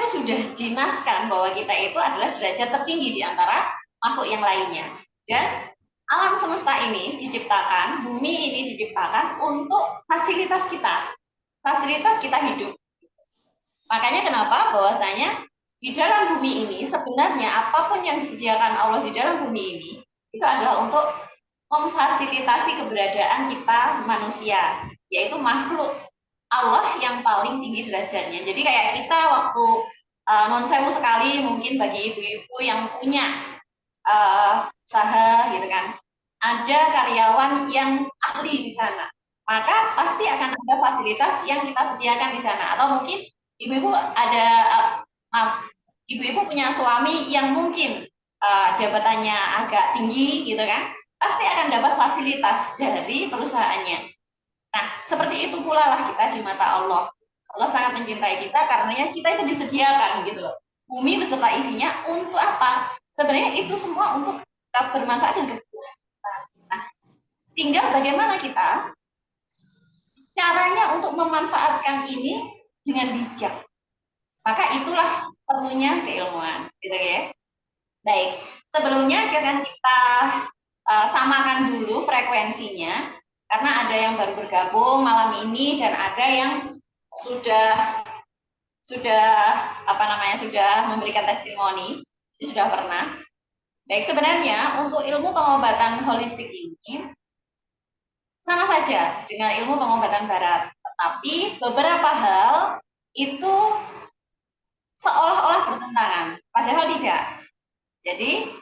sudah dinaskan bahwa kita itu adalah derajat tertinggi di antara makhluk yang lainnya. Dan alam semesta ini diciptakan, bumi ini diciptakan untuk fasilitas kita hidup. Makanya kenapa bahwasanya di dalam bumi ini sebenarnya apapun yang disediakan Allah di dalam bumi ini itu adalah untuk memfasilitasi keberadaan kita manusia, yaitu makhluk Allah yang paling tinggi derajatnya. Jadi kayak kita waktu non sewu sekali mungkin bagi ibu-ibu yang punya usaha gitu kan, ada karyawan yang ahli di sana, maka pasti akan ada fasilitas yang kita sediakan di sana. Atau mungkin ibu-ibu ibu-ibu punya suami yang mungkin jabatannya agak tinggi gitu kan, pasti akan dapat fasilitas dari perusahaannya. Nah, seperti itu pula lah kita di mata Allah. Allah sangat mencintai kita karena kita itu disediakan gitu loh. Bumi beserta isinya untuk apa? Sebenarnya itu semua untuk bermanfaat dan kebutuhan kita. Nah, tinggal bagaimana kita caranya untuk memanfaatkan ini dengan bijak. Maka itulah perlunya keilmuan, gitu ya. Baik, sebelumnya akan kita samakan dulu frekuensinya. Karena ada yang baru bergabung malam ini dan ada yang sudah memberikan testimoni, sudah pernah. Baik, sebenarnya untuk ilmu pengobatan holistik ini sama saja dengan ilmu pengobatan barat, tetapi beberapa hal itu seolah-olah bertentangan, padahal tidak. Jadi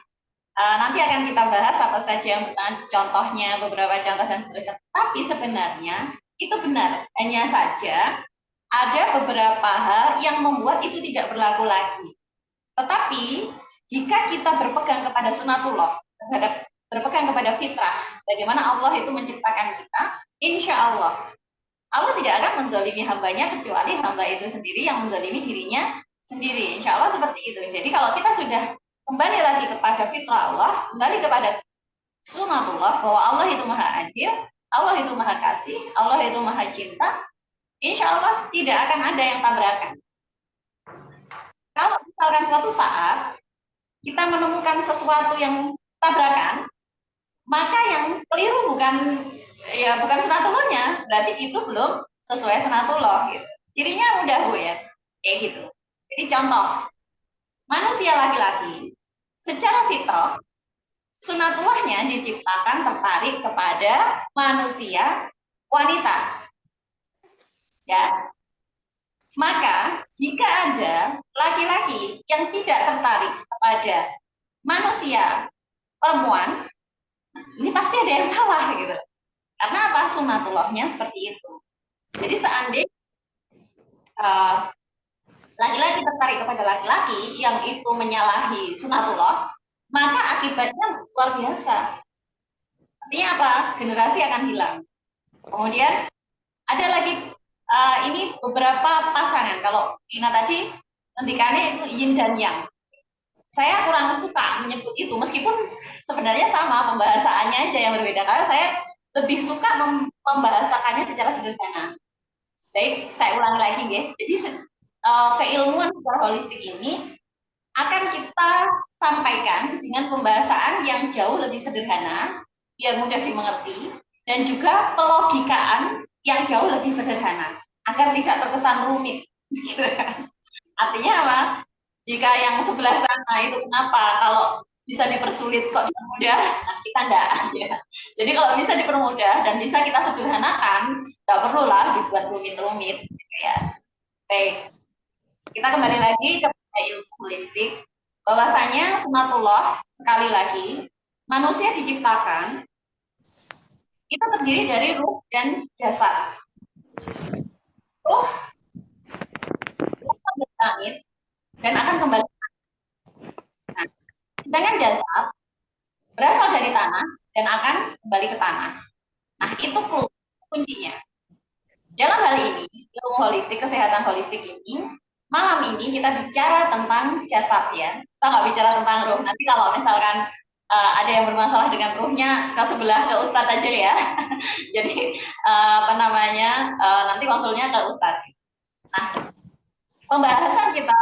nanti akan kita bahas apa saja yang contohnya, beberapa contoh dan seterusnya. Tapi sebenarnya itu benar, hanya saja ada beberapa hal yang membuat itu tidak berlaku lagi. Tetapi jika kita berpegang kepada sunatullah, berpegang kepada fitrah, bagaimana Allah itu menciptakan kita, insya Allah tidak akan menzalimi hambanya kecuali hamba itu sendiri yang menzalimi dirinya sendiri. Insya Allah seperti itu. Jadi kalau kita sudah kembali lagi kepada fitrah Allah, kembali kepada sunatullah bahwa Allah itu maha adil, Allah itu maha kasih, Allah itu maha cinta, insya Allah tidak akan ada yang tabrakan. Kalau misalkan suatu saat kita menemukan sesuatu yang tabrakan, maka yang keliru bukan sunatullahnya, berarti itu belum sesuai sunatullah gitu. Cirinya mudah Bu ya, kayak gitu. Jadi contoh, manusia laki-laki secara fitrah sunatullahnya diciptakan tertarik kepada manusia wanita. Ya. Maka jika ada laki-laki yang tidak tertarik kepada manusia perempuan, ini pasti ada yang salah gitu. Karena apa? Sunatullahnya seperti itu. Jadi seandainya laki-laki tertarik kepada laki-laki yang itu menyalahi sunatullah, maka akibatnya luar biasa. Artinya apa? Generasi akan hilang. Kemudian ada lagi ini beberapa pasangan. Kalau Ina tadi hentikannya itu yin dan yang. Saya kurang suka menyebut itu, meskipun sebenarnya sama pembahasannya aja yang berbeda. Karena saya lebih suka membahasakannya secara sederhana. Baik, saya ulangi lagi ya. Jadi keilmuan secara holistik ini akan kita sampaikan dengan pembahasan yang jauh lebih sederhana, biar mudah dimengerti, dan juga pelogikaan yang jauh lebih sederhana, agar tidak terkesan rumit. Artinya apa? Jika yang sebelah sana itu kenapa? Kalau bisa dipersulit kok dipermudah, nah kita enggak. Ya. Jadi kalau bisa dipermudah dan bisa kita sederhanakan, nggak perlulah dibuat rumit-rumit. Ya. Baik, kita kembali lagi ke ilmu holistik. Bahwasanya sunatullah, sekali lagi, manusia diciptakan itu terdiri dari ruh dan jasad. Ruh dari langit dan akan kembali. Nah, sedangkan jasad berasal dari tanah dan akan kembali ke tanah. Nah, itu kuncinya. Dalam hal ini, ilmu holistik, kesehatan holistik ini, malam ini kita bicara tentang jasad ya. Kita nggak bicara tentang ruh. Nanti kalau misalkan ada yang bermasalah dengan ruhnya, ke sebelah ke Ustadz aja ya. Jadi nanti konsulnya ke Ustadz. Nah, pembahasan kita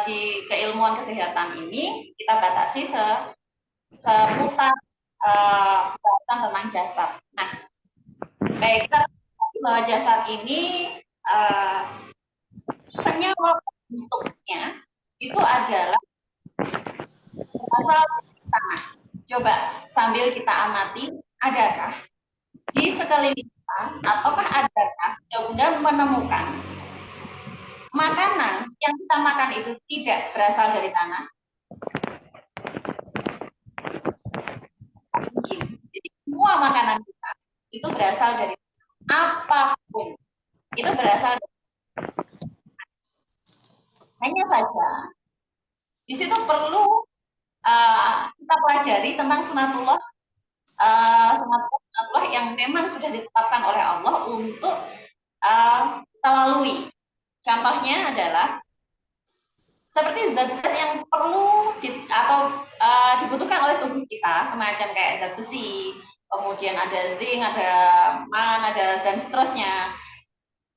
di keilmuan kesehatan ini kita batasi seputar pembahasan tentang jasad. Nah, baik, kita bahwa jasad ini senyawa bentuknya itu adalah berasal dari tanah. Coba sambil kita amati, adakah di sekeliling kita, ataukah adakah Bunda menemukan makanan yang kita makan itu tidak berasal dari tanah? Mungkin. Jadi semua makanan kita itu berasal dari apapun. Itu berasal dari hanya saja di situ perlu kita pelajari tentang sunatullah yang memang sudah ditetapkan oleh Allah untuk kita lalui. Contohnya adalah seperti zat-zat yang perlu dibutuhkan oleh tubuh kita, semacam kayak zat besi, kemudian ada zinc, ada mangan, ada dan seterusnya.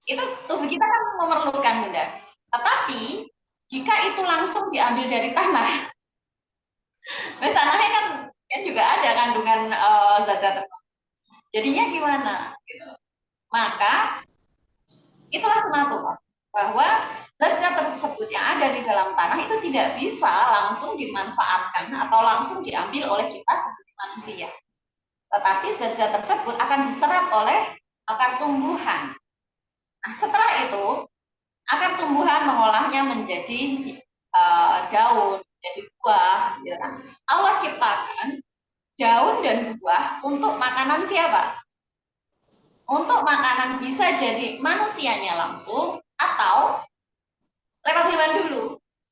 Itu tubuh kita kan memerlukan, Bunda. Tetapi jika itu langsung diambil dari tanah, tanahnya kan juga ada kandungan zat-zat tersebut. Jadinya gimana? Gitu. Maka itulah sunatullah, bahwa zat-zat tersebut yang ada di dalam tanah itu tidak bisa langsung dimanfaatkan atau langsung diambil oleh kita sebagai manusia. Tetapi zat-zat tersebut akan diserap oleh akar tumbuhan. Nah, setelah itu akar tumbuhan mengolahnya menjadi daun, menjadi buah. Gitu kan. Allah ciptakan daun dan buah untuk makanan siapa? Untuk makanan bisa jadi manusianya langsung atau lewat hewan dulu.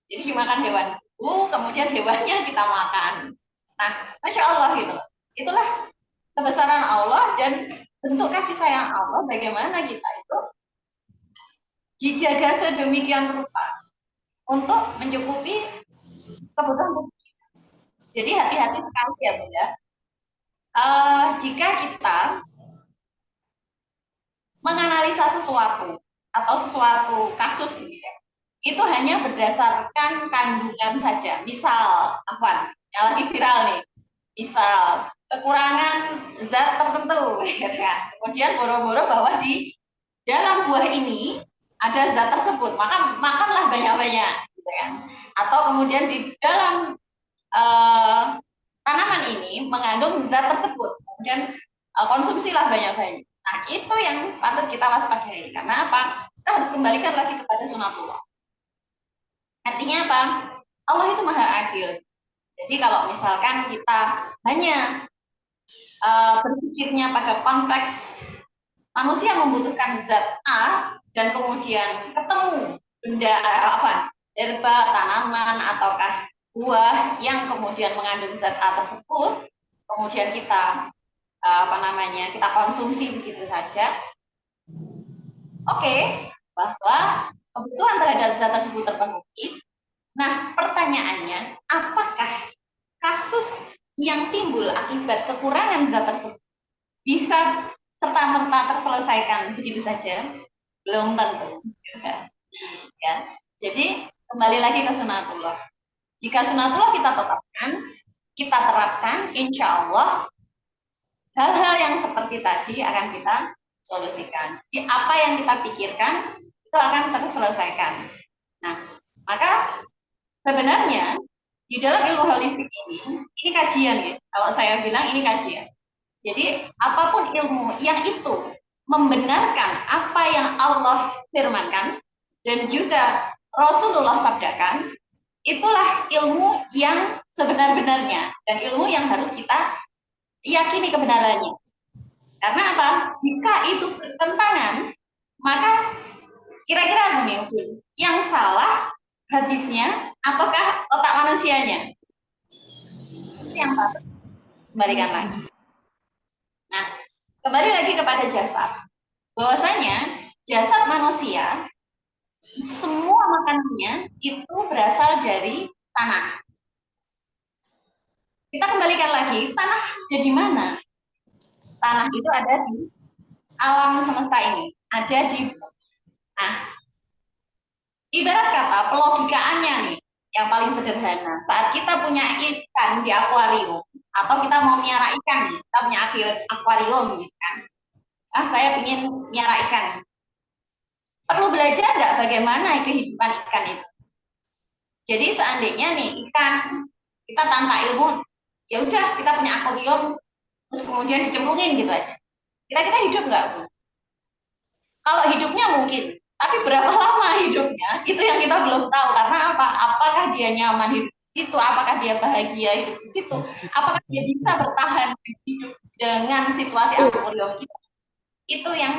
Jadi dimakan hewan dulu, kemudian hewannya kita makan. Nah, Masya Allah gitu. Itulah kebesaran Allah dan bentuk kasih sayang Allah bagaimana kita itu dijaga sedemikian rupa untuk mencukupi kebutuhan tubuh kita. Jadi hati-hati sekali ya Bunda. Jika kita menganalisa sesuatu atau sesuatu kasus gitu ya, itu hanya berdasarkan kandungan saja. Misal, yang lagi viral nih, misal kekurangan zat tertentu, ya. Kemudian boro-boro bahwa di dalam buah ini ada zat tersebut, maka makanlah banyak-banyak, gitu kan? Atau kemudian di dalam tanaman ini mengandung zat tersebut, kemudian konsumsilah banyak-banyak. Nah, itu yang patut kita waspadai. Karena apa? Kita harus kembalikan lagi kepada sunatullah. Artinya apa? Allah itu maha adil. Jadi kalau misalkan kita hanya berpikirnya pada konteks manusia membutuhkan zat A dan kemudian ketemu benda herba, tanaman ataukah buah yang kemudian mengandung zat A tersebut, kemudian kita kita konsumsi begitu saja, oke, bahwa kebutuhan terhadap zat tersebut terpenuhi. Nah, pertanyaannya, apakah kasus yang timbul akibat kekurangan zat tersebut bisa serta-merta terselesaikan begitu saja? Belum tentu. Ya. Jadi, kembali lagi ke sunatullah. Jika sunatullah kita tetapkan, kita terapkan, insya Allah hal-hal yang seperti tadi akan kita solusikan. Jadi, apa yang kita pikirkan itu akan terselesaikan. Nah, maka sebenarnya di dalam ilmu holistik ini kajian ya. Kalau saya bilang ini kajian. Jadi apapun ilmu yang itu membenarkan apa yang Allah firmankan dan juga Rasulullah sabdakan, itulah ilmu yang sebenar-benarnya dan ilmu yang harus kita yakini kebenarannya. Karena apa? Jika itu bertentangan, maka kira-kira nih, yang salah hadisnya ataukah otak manusianya? Yang patut kembalikan lagi. Nah, kembali lagi kepada jasad. Bahwasanya jasad manusia semua makanannya itu berasal dari tanah. Kita kembalikan lagi, tanah ada di mana? Tanah itu ada di alam semesta ini, ada di. Nah, ibarat kata pelogikaannya nih, yang paling sederhana. Saat kita punya ikan di akuarium, atau kita mau miara ikan nih, kita punya akuarium gitu kan. Saya ingin miara ikan. Perlu belajar nggak bagaimana kehidupan ikan itu? Jadi seandainya nih ikan kita tanpa ilmu, ya udah kita punya akuarium, terus kemudian dicemplungin gitu aja. Kira-kira hidup nggak, Bu? Kalau hidupnya mungkin, tapi berapa lama hidupnya, itu yang kita belum tahu. Karena apa? Apakah dia nyaman hidup di situ? Apakah dia bahagia hidup di situ? Apakah dia bisa bertahan hidup dengan situasi akuarium kita? Itu yang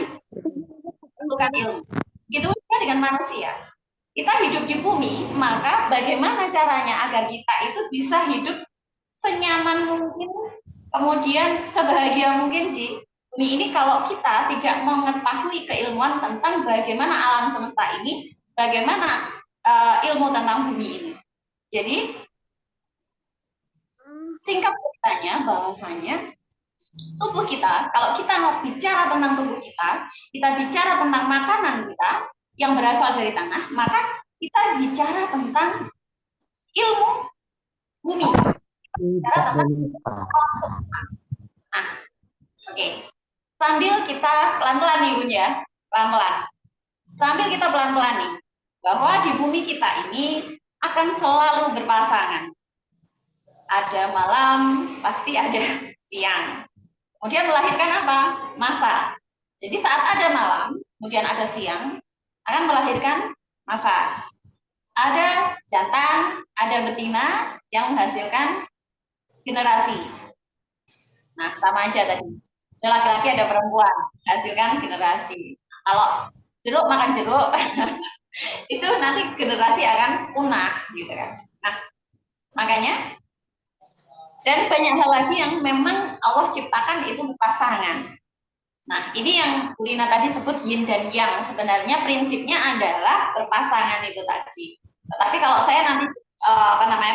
bukan ilmu. Gitu juga dengan manusia. Kita hidup di bumi, maka bagaimana caranya agar kita itu bisa hidup senyaman mungkin, kemudian sebahagia mungkin di bumi ini kalau kita tidak mengetahui keilmuan tentang bagaimana alam semesta ini, bagaimana ilmu tentang bumi ini. Jadi singkat ceritanya bahwasanya tubuh kita, kalau kita mau bicara tentang tubuh kita bicara tentang makanan kita yang berasal dari tanah, maka kita bicara tentang ilmu bumi. Bicara tentang alam semesta. Nah, oke. Sambil kita pelan-pelan nih Bun ya, pelan-pelan. Sambil kita pelan-pelan nih, bahwa di bumi kita ini akan selalu berpasangan. Ada malam, pasti ada siang. Kemudian melahirkan apa? Masa. Jadi saat ada malam, kemudian ada siang, akan melahirkan masa. Ada jantan, ada betina yang menghasilkan generasi. Nah, sama aja tadi. Ada laki-laki, ada perempuan, menghasilkan generasi. Kalau jeruk makan jeruk, itu nanti generasi akan punah, gitu kan. Nah, makanya dan banyak hal lagi yang memang Allah ciptakan itu berpasangan. Nah, ini yang Bu Lina tadi sebut yin dan yang. Sebenarnya prinsipnya adalah berpasangan itu tadi. Tetapi kalau saya nanti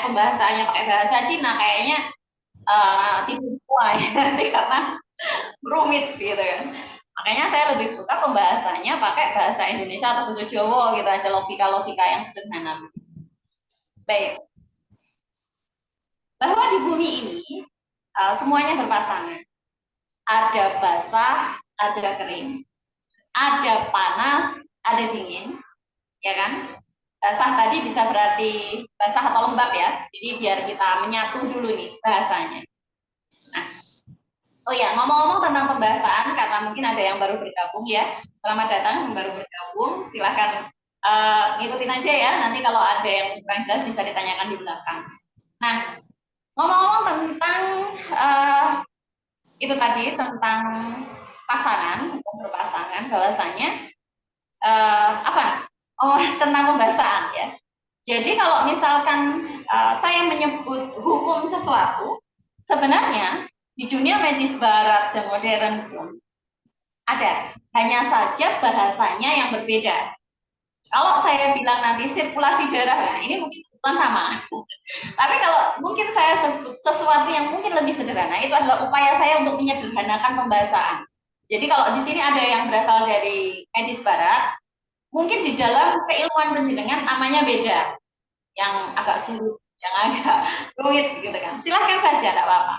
pembahasannya pakai bahasa Cina kayaknya tipu ya nanti karena rumit gitu kan. Makanya saya lebih suka pembahasannya pakai bahasa Indonesia atau bahasa Jawa gitu aja, logika-logika yang sederhana. Baik. Bahwa di bumi ini semuanya berpasangan. Ada basah, ada kering. Ada panas, ada dingin. Ya kan? Basah tadi bisa berarti basah atau lembab ya. Jadi biar kita menyatu dulu nih bahasanya. Nah, oh ya, ngomong-ngomong tentang pembahasan, karena mungkin ada yang baru bergabung ya. Selamat datang yang baru bergabung. Silahkan ngikutin aja ya. Nanti kalau ada yang kurang jelas bisa ditanyakan di belakang. Nah, ngomong-ngomong tentang itu tadi tentang pasangan, hukum berpasangan, bahwasanya tentang pembahasan ya. Jadi kalau misalkan saya menyebut hukum sesuatu, sebenarnya di dunia medis barat dan modern pun ada, hanya saja bahasanya yang berbeda. Kalau saya bilang nanti sirkulasi darah, nah ini mungkin bukan sama. Tapi kalau mungkin saya sebut sesuatu yang mungkin lebih sederhana, itu adalah upaya saya untuk menyederhanakan pembahasan. Jadi kalau di sini ada yang berasal dari medis barat, mungkin di dalam keilmuan penjenengan namanya beda, yang agak sulit, yang agak rumit gitu kan. Silahkan saja, tidak apa-apa.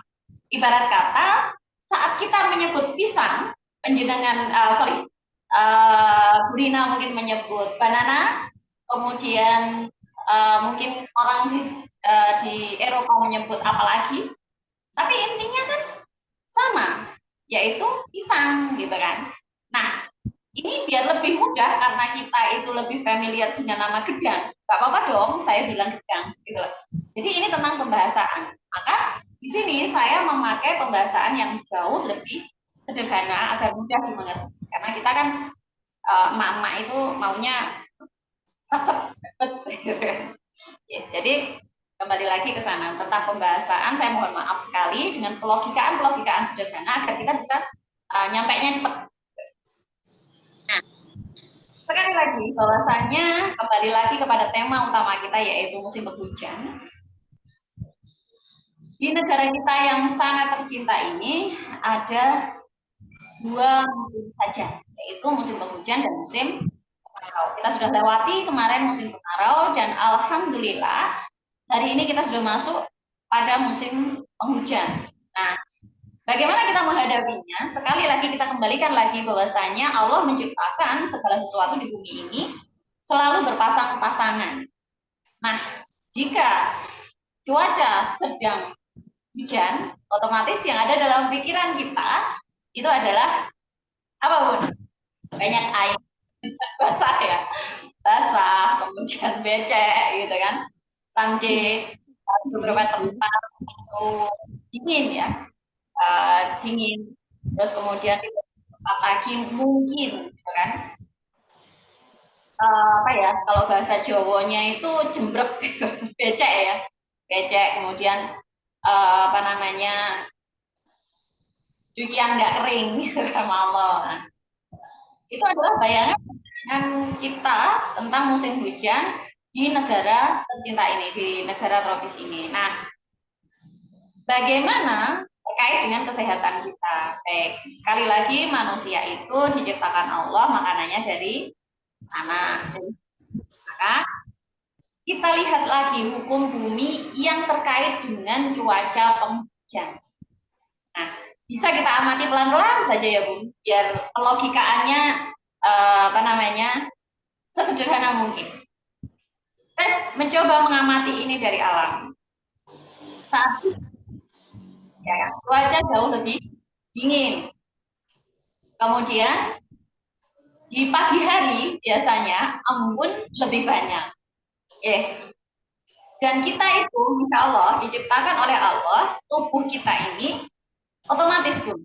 Ibarat kata, saat kita menyebut pisang, penjenengan, Bu Rina mungkin menyebut banana, kemudian mungkin orang di Eropa menyebut apa lagi, tapi intinya kan sama, yaitu pisang gitu kan. Nah, ini biar lebih mudah karena kita itu lebih familiar dengan nama gedang. Gak apa-apa dong, saya bilang gedang gitu loh. Jadi ini tentang pembahasan. Maka di sini saya memakai pembahasan yang jauh lebih sederhana agar mudah dimengerti. Karena kita kan emak-emak itu maunya gitu. Ya, jadi kembali lagi ke sana tentang pembahasan. Saya mohon maaf sekali dengan pelogikaan sederhana agar kita bisa nyampainya cepat. Nah, sekali lagi bahwasanya kembali lagi kepada tema utama kita yaitu musim penghujan. Di negara kita yang sangat tercinta ini ada dua musim saja, yaitu musim penghujan dan musim kemarau. Kita sudah lewati kemarin musim kemarau dan alhamdulillah hari ini kita sudah masuk pada musim penghujan. Nah, bagaimana kita menghadapinya? Sekali lagi kita kembalikan lagi bahwasanya Allah menciptakan segala sesuatu di bumi ini selalu berpasang-pasangan. Nah, jika cuaca sedang hujan, otomatis yang ada dalam pikiran kita itu adalah apa, Bun? Banyak air, basah ya, basah, kemudian becek gitu kan, sampai beberapa tempat itu dingin ya, dingin, terus kemudian di tempat lagi mungkin gitu kan, apa ya, kalau bahasa Jawanya itu jembrek gitu, becek ya, becek, kemudian apa namanya, cucian nggak kering gitu kan, Allah. Itu adalah bayangan kita tentang musim hujan di negara tercinta ini, di negara tropis ini. Nah, bagaimana terkait dengan kesehatan kita? Baik, sekali lagi manusia itu diciptakan Allah makanannya dari tanah. Maka kita lihat lagi hukum bumi yang terkait dengan cuaca penghujan. Nah, bisa kita amati pelan-pelan saja ya, Bu, biar logikaannya apa namanya, sesederhana mungkin. Saya mencoba mengamati ini dari alam. Saat ya, cuaca jauh lebih dingin. Kemudian di pagi hari biasanya embun lebih banyak. Dan kita itu, insya Allah, diciptakan oleh Allah, tubuh kita ini otomatis, Bu.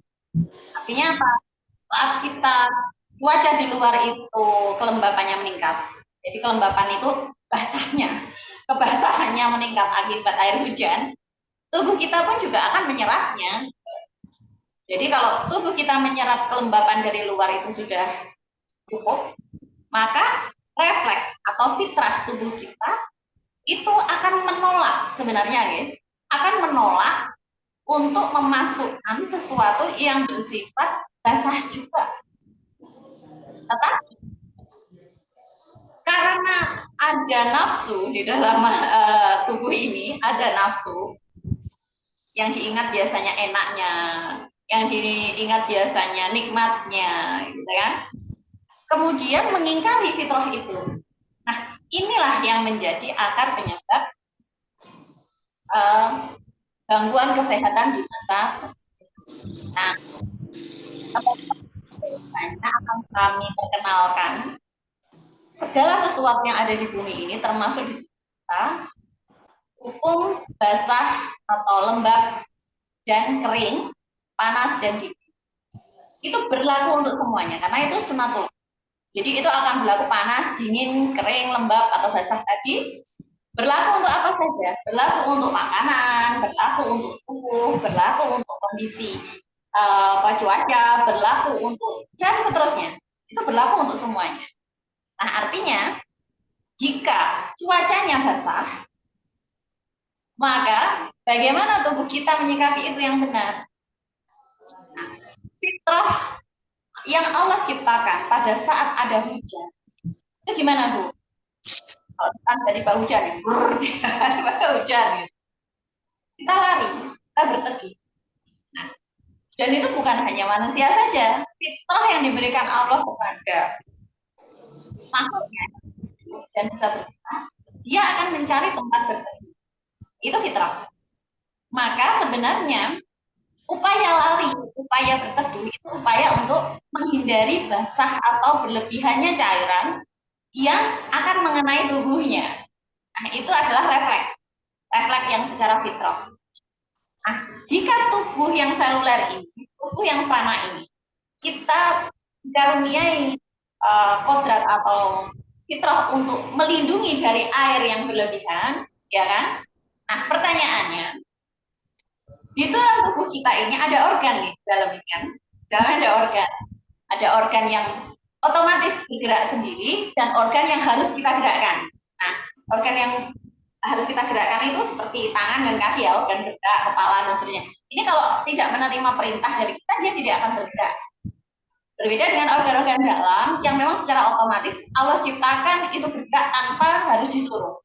Artinya apa? Saat kita cuaca di luar itu kelembapannya meningkat. Jadi kelembapan itu basahnya, kebasahannya meningkat akibat air hujan, tubuh kita pun juga akan menyerapnya. Jadi kalau tubuh kita menyerap kelembapan dari luar itu sudah cukup, maka refleks atau fitrah tubuh kita itu akan menolak sebenarnya, guys, akan menolak untuk memasukkan sesuatu yang bersifat basah juga. Tetapi karena ada nafsu di dalam tubuh ini, ada nafsu yang diingat biasanya enaknya, yang diingat biasanya nikmatnya, gitu kan? Kemudian mengingkari fitrah itu. Nah, inilah yang menjadi akar penyebab gangguan kesehatan di masa. Nah, akan kami perkenalkan segala sesuatu yang ada di bumi ini, termasuk di kita, hukum basah atau lembab dan kering, panas dan dingin. Itu berlaku untuk semuanya, karena itu sunatullah. Jadi itu akan berlaku panas, dingin, kering, lembab atau basah tadi. Berlaku untuk apa saja? Berlaku untuk makanan, berlaku untuk tubuh, berlaku untuk kondisi cuaca, berlaku untuk dan seterusnya. Itu berlaku untuk semuanya. Nah, artinya jika cuacanya basah, maka bagaimana tubuh kita menyikapi itu yang benar? Nah, fitrah yang Allah ciptakan pada saat ada hujan, itu gimana, Bu? Kalau dari Pak hujan, hujan, gitu. Kita lari, kita berteduh. Nah, dan itu bukan hanya manusia saja, fitrah yang diberikan Allah kepada makhluknya dan bisa bergerak, dia akan mencari tempat berteduh. Itu fitrah. Maka sebenarnya upaya lari, upaya berteduh itu upaya untuk menghindari basah atau berlebihannya cairan yang akan mengenai tubuhnya. Nah, itu adalah refleks yang secara fitrah. Nah, jika tubuh yang seluler ini, tubuh yang fana ini, kita dikaruniai kodrat atau fitrah untuk melindungi dari air yang berlebihan, ya kan? Nah, pertanyaannya, di dalam tubuh kita ini ada organ nih, dalam ini kan? Dalam ada organ yang otomatis bergerak sendiri dan organ yang harus kita gerakkan. Nah, organ yang harus kita gerakkan itu seperti tangan dan kaki ya, organ bergerak, kepala dan seterusnya. Ini kalau tidak menerima perintah dari kita, dia tidak akan bergerak. Berbeda dengan organ-organ dalam yang memang secara otomatis Allah ciptakan itu bergerak tanpa harus disuruh.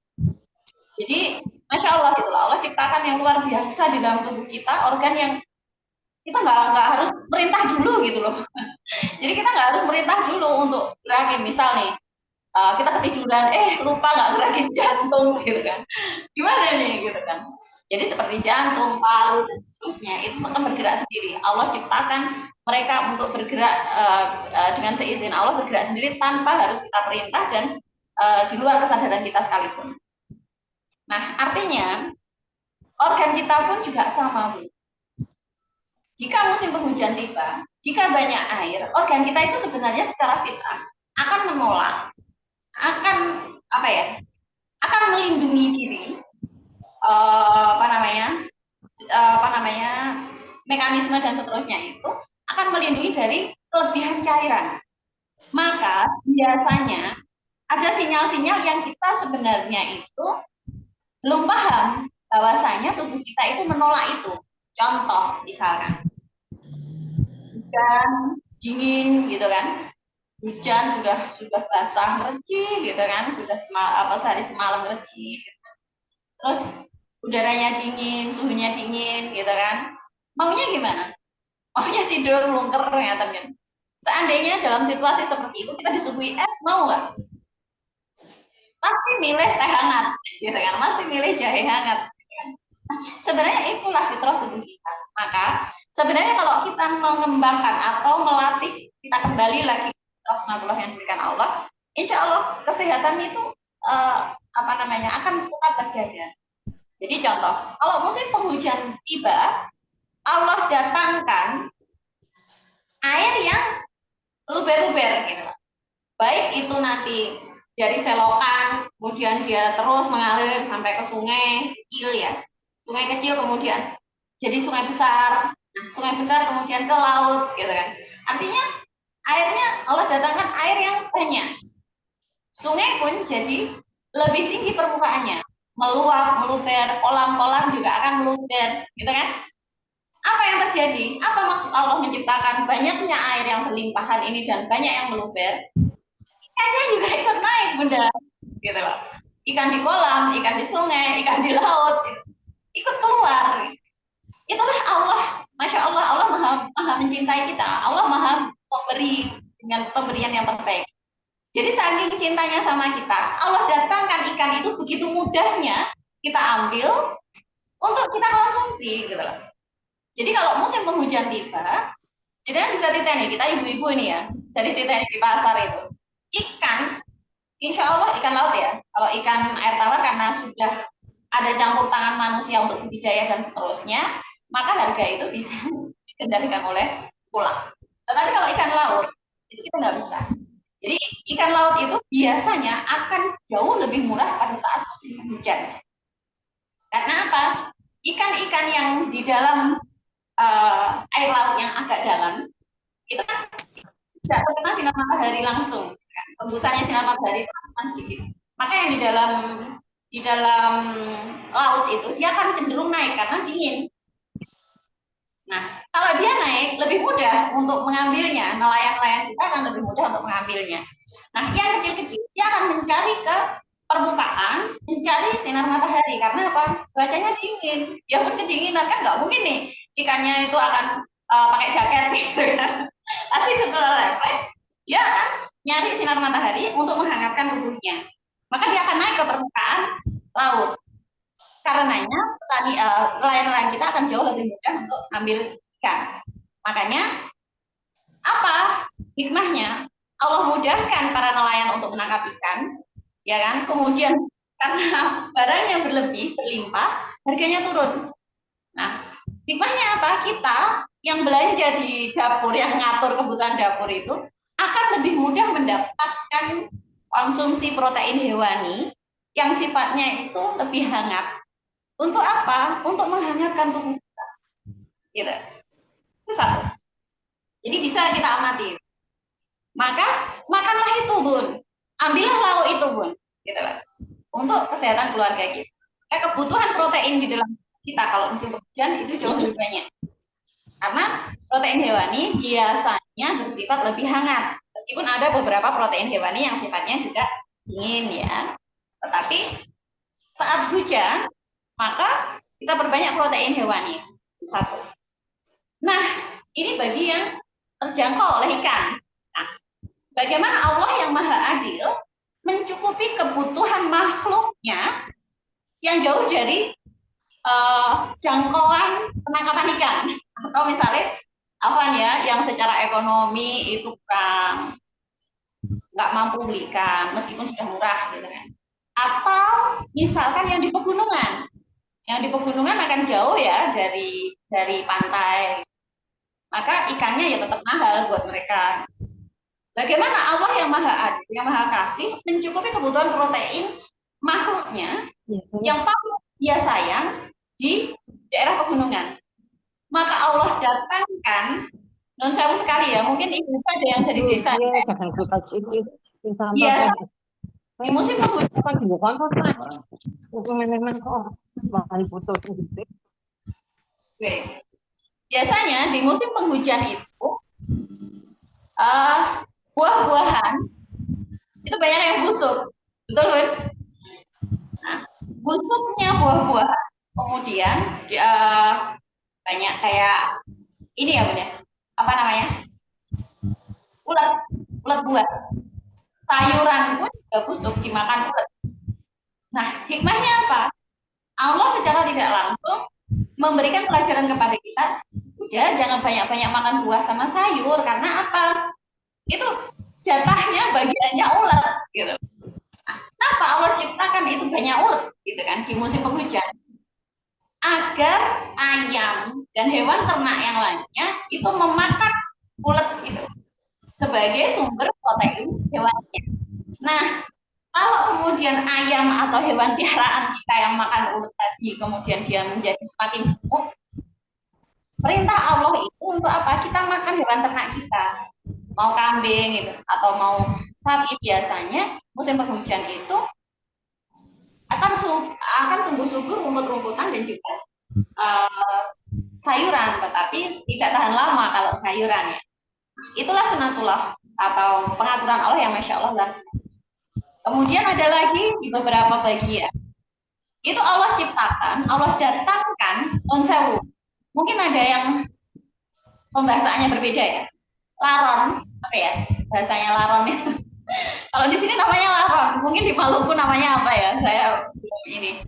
Jadi, Masya Allah itulah Allah ciptakan yang luar biasa di dalam tubuh kita, organ yang kita nggak harus perintah dulu gitu loh. Jadi kita nggak harus perintah dulu untuk gerakin, misal nih kita ketiduran, lupa nggak gerakin jantung gitu kan, gimana nih gitu kan. Jadi seperti jantung, paru dan seterusnya itu akan bergerak sendiri. Allah ciptakan mereka untuk bergerak dengan seizin Allah, bergerak sendiri tanpa harus kita perintah dan di luar kesadaran kita sekalipun. Nah, artinya organ kita pun juga sama, Bu. Jika musim penghujan tiba, jika banyak air, organ kita itu sebenarnya secara fitrah akan menolak, akan akan melindungi diri, mekanisme dan seterusnya itu akan melindungi dari kelebihan cairan. Maka biasanya ada sinyal-sinyal yang kita sebenarnya itu belum paham bahwasanya tubuh kita itu menolak itu. Contoh misalkan hujan dingin gitu kan, hujan sudah basah mereci gitu kan, sudah sehari semalam mereci gitu. Terus udaranya dingin, suhunya dingin gitu kan, maunya gimana? Maunya tidur melungker ya teman. Seandainya dalam situasi seperti itu kita disuguhi es, mau nggak? Pasti milih teh hangat gitu kan, pasti milih jahe hangat gitu kan. Sebenarnya itulah fitrah tubuh kita. Maka sebenarnya kalau kita mengembangkan atau melatih kita kembali lagi fitrah yang diberikan Allah, insya Allah kesehatan itu akan tetap terjaga. Jadi contoh, kalau musim penghujan tiba, Allah datangkan air yang luber-luber gitu. Baik itu nanti dari selokan, kemudian dia terus mengalir sampai ke sungai kecil ya. Sungai kecil kemudian jadi sungai besar. Nah, sungai besar kemudian ke laut gitu kan. Artinya airnya Allah datangkan air yang banyak. Sungai pun jadi lebih tinggi permukaannya, meluap, meluber, kolam-kolam juga akan meluber, gitu kan? Apa yang terjadi? Apa maksud Allah menciptakan banyaknya air yang berlimpahan ini dan banyak yang meluber? Ikannya juga ikut naik, Bunda. Gitu loh. Ikan di kolam, ikan di sungai, ikan di laut, ikut keluar. Itulah Allah. Masya Allah, Allah maha mencintai kita. Allah maha memberi dengan pemberian yang terbaik. Jadi saking cintanya sama kita, Allah datangkan ikan itu begitu mudahnya kita ambil untuk kita konsumsi, gitu loh. Jadi kalau musim penghujan tiba, jadi bisa titeni, kita ibu-ibu ini ya, jadi titeni di pasar itu. Ikan, insya Allah ikan laut ya. Kalau ikan air tawar karena sudah ada campur tangan manusia untuk budidaya dan seterusnya, maka harga itu bisa dikendalikan oleh pulang. Tetapi kalau ikan laut, itu kita nggak bisa. Jadi ikan laut itu biasanya akan jauh lebih murah pada saat musim hujan. Karena apa? Ikan-ikan yang di dalam air laut yang agak dalam itu kan tidak terkena sinar matahari langsung. Hembusannya sinar matahari itu cuma sedikit. Maka yang di dalam laut itu dia akan cenderung naik karena dingin. Nah, kalau dia naik lebih mudah untuk mengambilnya, nelayan-nelayan kita akan lebih mudah untuk mengambilnya. Nah, yang kecil-kecil dia akan mencari ke permukaan, mencari sinar matahari karena apa? Cuacanya dingin. Ya pun kedinginan kan nggak mungkin nih ikannya itu akan pakai jaket gitu kan. Pasti setelah refleks dia akan nyari sinar matahari untuk menghangatkan tubuhnya. Maka dia akan naik ke permukaan laut. Karenanya nelayan-nelayan kita akan jauh lebih mudah untuk ambil ikan. Makanya apa hikmahnya? Allah mudahkan para nelayan untuk menangkap ikan, ya kan? Kemudian karena barangnya berlebih, berlimpah, harganya turun. Nah, hikmahnya apa? Kita yang belanja di dapur, yang ngatur kebutuhan dapur itu akan lebih mudah mendapatkan konsumsi protein hewani yang sifatnya itu lebih hangat. Untuk apa? Untuk menghangatkan tubuh kita. Gitu. Itu satu. Jadi bisa kita amati. Maka makanlah itu, Bun. Ambillah lauk itu, Bun. Gitu lah. Untuk kesehatan keluarga kita. Kebutuhan protein di dalam kita kalau musim hujan itu jauh lebih banyak. Karena protein hewani biasanya bersifat lebih hangat. Meskipun ada beberapa protein hewani yang sifatnya juga dingin ya. Tetapi saat hujan maka kita perbanyak protein hewani. Satu. Nah, ini bagi yang terjangkau oleh ikan. Nah, bagaimana Allah yang Maha Adil mencukupi kebutuhan makhluknya yang jauh dari jangkauan penangkapan ikan. Atau misalnya, Afwan ya, yang secara ekonomi itu kurang nggak mampu beli ikan, meskipun sudah murah gitu kan. Atau misalkan yang di pegunungan. Yang di pegunungan akan jauh ya dari pantai. Maka ikannya ya tetap mahal buat mereka. Bagaimana Allah yang Maha Adil, yang Maha Kasih mencukupi kebutuhan protein makhluknya yang paling dia sayang di daerah pegunungan. Maka Allah datangkan, non jauh sekali ya, mungkin ibu ada yang dari desa. Iya, di musim penghujan. Biasanya di musim penghujan itu buah-buahan itu banyak yang busuk, betul kan? Nah, busuknya buah-buahan kemudian banyak kayak ini ya benar, apa namanya? Ulat buah. Sayuran pun juga busuk dimakan ulat. Nah, hikmahnya apa? Allah secara tidak langsung memberikan pelajaran kepada kita, udah jangan banyak-banyak makan buah sama sayur karena apa? Itu jatahnya bagiannya ulat gitu. Nah, kenapa Allah ciptakan itu banyak ulat gitu kan di musim penghujan? Agar ayam dan hewan ternak yang lainnya itu memakan ulat gitu sebagai sumber protein hewaninya. Nah, kalau kemudian ayam atau hewan piaraan kita yang makan ulat tadi kemudian dia menjadi semakin gemuk, perintah Allah itu untuk apa? Kita makan hewan ternak kita, mau kambing gitu atau mau sapi, biasanya musim penghujan itu akan tumbuh subur rumput-rumputan dan juga sayuran, tetapi tidak tahan lama kalau sayuran ya. Itulah sunatullah atau pengaturan Allah yang Masya Allah. Kemudian ada lagi di beberapa bagian itu Allah ciptakan, Allah datangkan onsewu. Mungkin ada yang pembahasannya berbeda ya. Laron, apa ya bahasanya laron itu? Kalau di sini namanya laron, mungkin di Maluku namanya apa ya? Saya ini.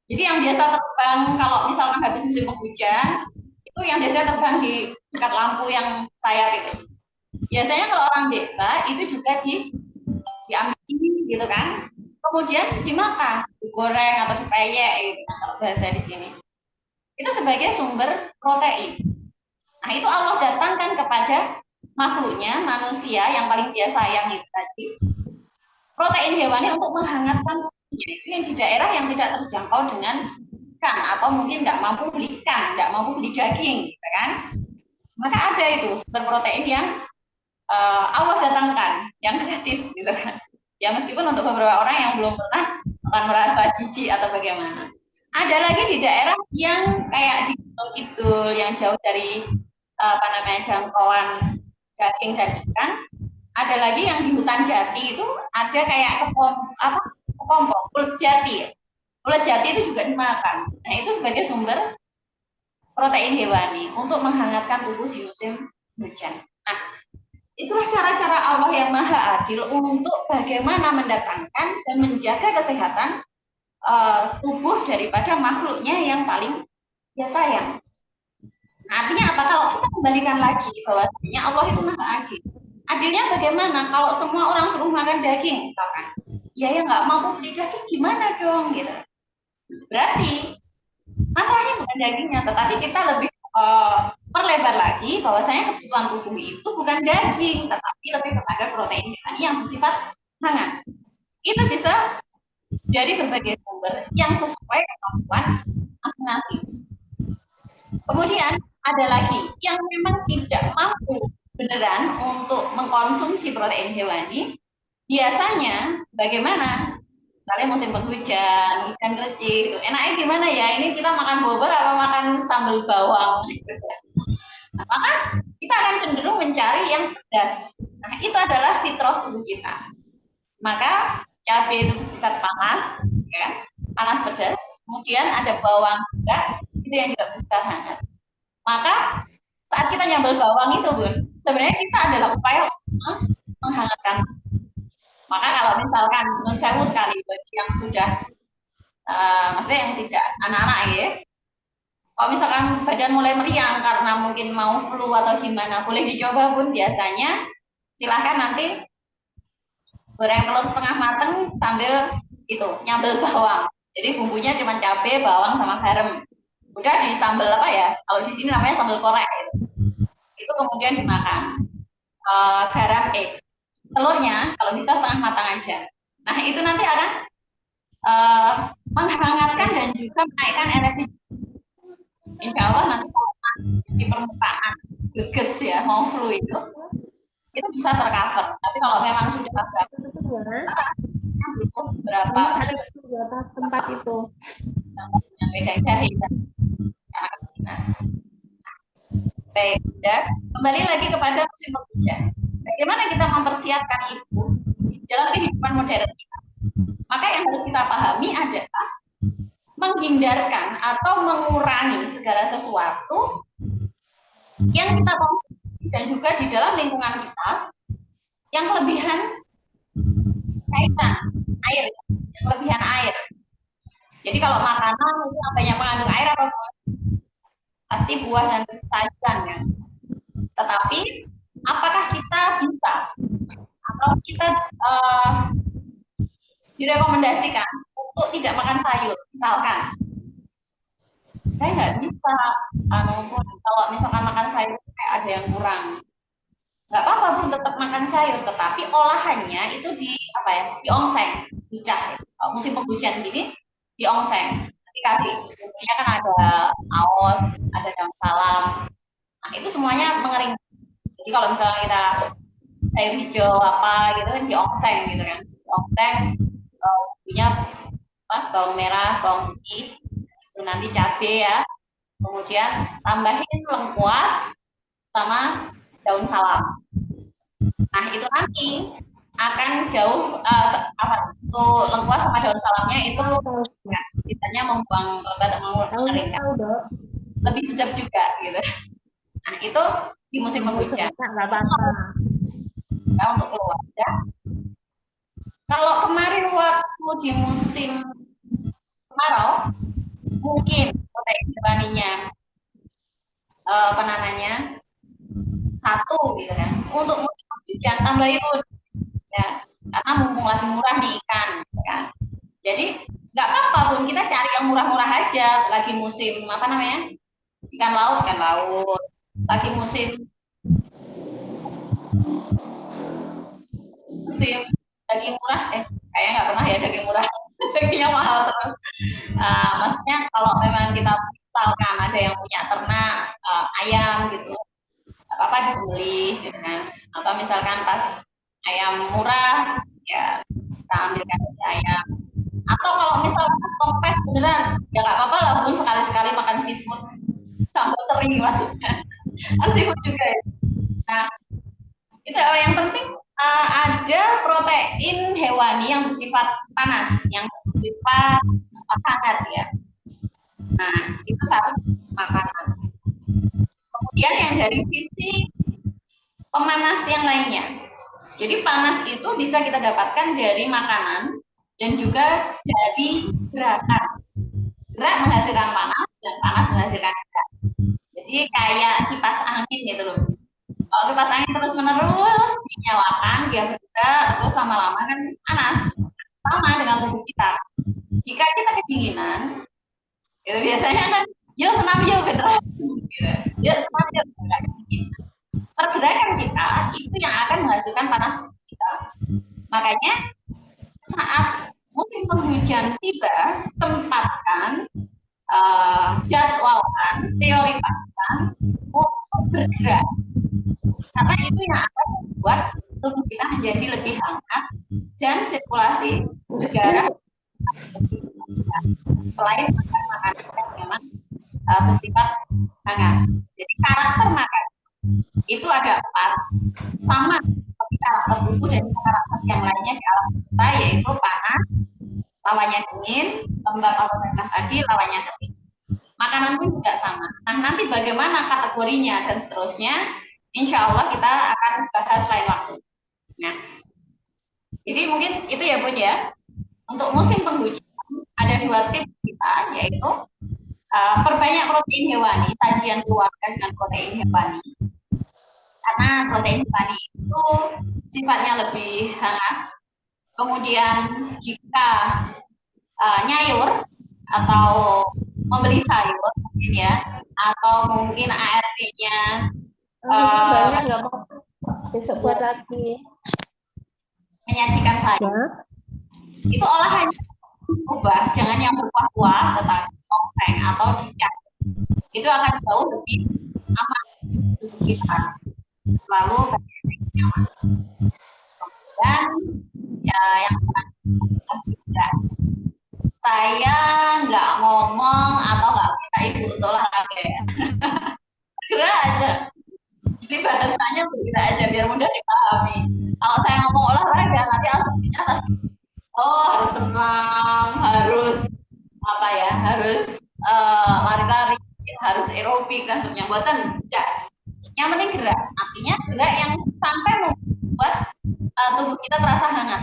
Jadi yang biasa terbang kalau misalkan habis musim penghujan, itu yang biasanya terbang di dekat lampu yang sayap itu. Biasanya kalau orang desa itu juga diambil gitu kan, kemudian dimakan, digoreng atau dipeyek gitu kan, kalau bahasa di sini. Itu sebagai sumber protein. Nah, itu Allah datangkan kepada makhluknya, manusia yang paling dia sayang itu tadi, protein hewani untuk menghangatkan tubuhnya itu yang di daerah yang tidak terjangkau dengan ikan atau mungkin nggak mampu beli ikan, nggak mampu beli daging, gitu kan? Maka ada itu sumber protein yang Allah datangkan, yang gratis, gitu kan? Ya meskipun untuk beberapa orang yang belum pernah akan merasa jijik atau bagaimana. Ada lagi di daerah yang kayak di Gunung Kidul, yang jauh dari jangkauan daging dan ikan. Ada lagi yang di hutan jati itu ada kayak kepompong, ulet jati. Ulet jati itu juga dimakan. Nah itu sebagai sumber protein hewani untuk menghangatkan tubuh di musim hujan. Nah itulah cara-cara Allah yang maha adil untuk bagaimana mendatangkan dan menjaga kesehatan tubuh daripada makhluknya yang paling dia sayang. Nah, artinya apa? Kalau kita kembalikan lagi bahwasanya Allah itu maha adil. Adilnya bagaimana? Kalau semua orang suruh makan daging, misalkan, ya nggak mampu beli daging, gimana dong? Gitu. Berarti masalahnya bukan dagingnya, tetapi kita lebih perlebar lagi bahwasanya kebutuhan tubuh itu bukan daging, tetapi lebih kepada protein hewani yang bersifat hangat. Itu bisa dari berbagai sumber yang sesuai kemampuan masing-masing. Kemudian ada lagi yang memang tidak mampu beneran untuk mengkonsumsi protein hewani, biasanya bagaimana? Misalnya musim penghujan, hujan kecil, itu enaknya gimana ya? Ini kita makan bobor apa makan sambal bawang? Nah, maka kita akan cenderung mencari yang pedas. Nah, itu adalah fitrah tubuh kita. Maka cabai itu bersifat panas, ya, panas pedas. Kemudian ada bawang juga, itu yang juga bersifat hangat. Maka saat kita nyambal bawang itu, Bun, sebenarnya kita adalah upaya untuk menghangatkan. Maka kalau misalkan menjauh sekali bagi yang sudah, maksudnya yang tidak anak-anak ya, kalau misalkan badan mulai meriang karena mungkin mau flu atau gimana, boleh dicoba Bun. Biasanya silahkan nanti goreng telur setengah mateng sambil itu nyambel bawang. Jadi bumbunya cuma cabai, bawang sama garam. Udah di sambal apa ya? Kalau di sini namanya sambal korek. Itu kemudian dimakan. Telurnya kalau bisa setengah matang aja. Nah itu nanti akan menghangatkan dan juga menaikkan energi. Insya Allah nanti di permukaan geges ya mau flu itu bisa tercover. Tapi kalau memang sudah agak butuh berapa tempat itu yang beda jahe. Baik, dan kembali lagi kepada musim penghujan. Bagaimana kita mempersiapkan itu dalam kehidupan modern kita? Maka yang harus kita pahami adalah menghindarkan atau mengurangi segala sesuatu yang kita konsumsi dan juga di dalam lingkungan kita yang kelebihan kaitan air, yang kelebihan air. Jadi kalau makanan itu apa yang mengandung air apa? Pasti buah dan sayuran kan. Tetapi apakah kita bisa atau kita direkomendasikan untuk tidak makan sayur? Misalkan saya nggak bisa, kalau misalkan makan sayur kayak ada yang kurang, nggak apa-apa Bun, tetap makan sayur, tetapi olahannya itu diongseng, dicah. Musim penghujan gini diongseng. Dikasih, bumbunya kan ada aos, ada daun salam. Nah itu semuanya mengering. Jadi kalau misalnya kita sayur hijau apa gitu kan diongseng gitu kan, diongseng bumbunya bawang merah, bawang putih, itu nanti cabai ya, kemudian tambahin lengkuas sama daun salam. Nah itu nanti akan jauh itu lengkuas sama daun salamnya itu kitanya membuang lebat atau mengeringkan lebih sedap juga gitu. Nah itu di musim penghujan untuk keluarga. Kalau kemarin waktu di musim kemarau mungkin protein hewaninya satu gitu kan. Untuk musim penghujan tambah imun ya, karena mumpung lagi murah nih ikan kan. Jadi nggak apa-apa Bun, kita cari yang murah-murah aja. Lagi musim ikan laut, lagi musim musim daging murah, kayaknya nggak pernah ya daging murah, dagingnya mahal terus. Maksudnya kalau memang kita misalkan ada yang punya ternak ayam gitu, apa disembelih gitu kan, atau misalkan pas ayam murah ya kita ambilkan ayam, atau kalau misalkan topes beneran ya nggak apa-apa lah Bun, sekali-sekali makan seafood sambal teri maksudnya kan seafood juga ya. Nah itu yang penting ada protein hewani yang bersifat panas, yang bersifat hangat ya. Nah itu satu makanan. Kemudian yang dari sisi pemanas yang lainnya. Jadi panas itu bisa kita dapatkan dari makanan dan juga dari gerakan. Gerak menghasilkan panas dan panas menghasilkan gerak. Jadi kayak kipas angin gitu loh. Kalau kipas angin terus-menerus dinyalakan, dia bergerak, terus lama-lama kan panas. Sama dengan tubuh kita. Jika kita kedinginan, itu biasanya kan, yo senam yo beneran. Yo senam yo beneran. Pergerakan kita itu yang akan menghasilkan panas tubuh kita. Makanya saat musim penghujan tiba, sempatkan, jadwalkan, prioritaskan untuk bergerak. Karena itu yang akan membuat tubuh kita menjadi lebih hangat dan sirkulasi udara selain makanan yang memang bersifat hangat. Jadi karakter makanan itu ada 4, sama seperti karakter tubuh dan karakter yang lainnya di alam kita, yaitu panas, lawannya dingin, lembab atau basah tadi, lawannya kering. Makanan pun juga sama. Nah nanti bagaimana kategorinya dan seterusnya, insya Allah kita akan bahas lain waktu. Nah, jadi mungkin itu ya Bun ya. Untuk musim penghujan ada 2 tips kita, yaitu perbanyak protein hewani, sajian keluarga dengan protein hewani. Karena protein hewani itu sifatnya lebih hangat. Kemudian jika nyayur atau membeli sayur mungkin ya, atau mungkin ART-nya banyak nggak mau besok buat lagi. Menyajikan sayur, itu olahannya ubah, jangan yang berkuah-kuah, tetapi tongseng atau dicak. Itu akan jauh lebih aman untuk kita. Lalu bagiannya masuk. Dan ya yang selanjutnya, saya nggak ngomong atau nggak minta ibu untuk olahraga ya. Gerak aja. Jadi bahasanya berbeda aja biar mudah dipahami. Kalau saya ngomong olahraga nanti asumsinya harus senam, harus apa ya, harus lari-lari, harus aerobik dan sebagainya. Buatan enggak. Yang penting gerak. Artinya gerak yang sampai membuat tubuh kita terasa hangat.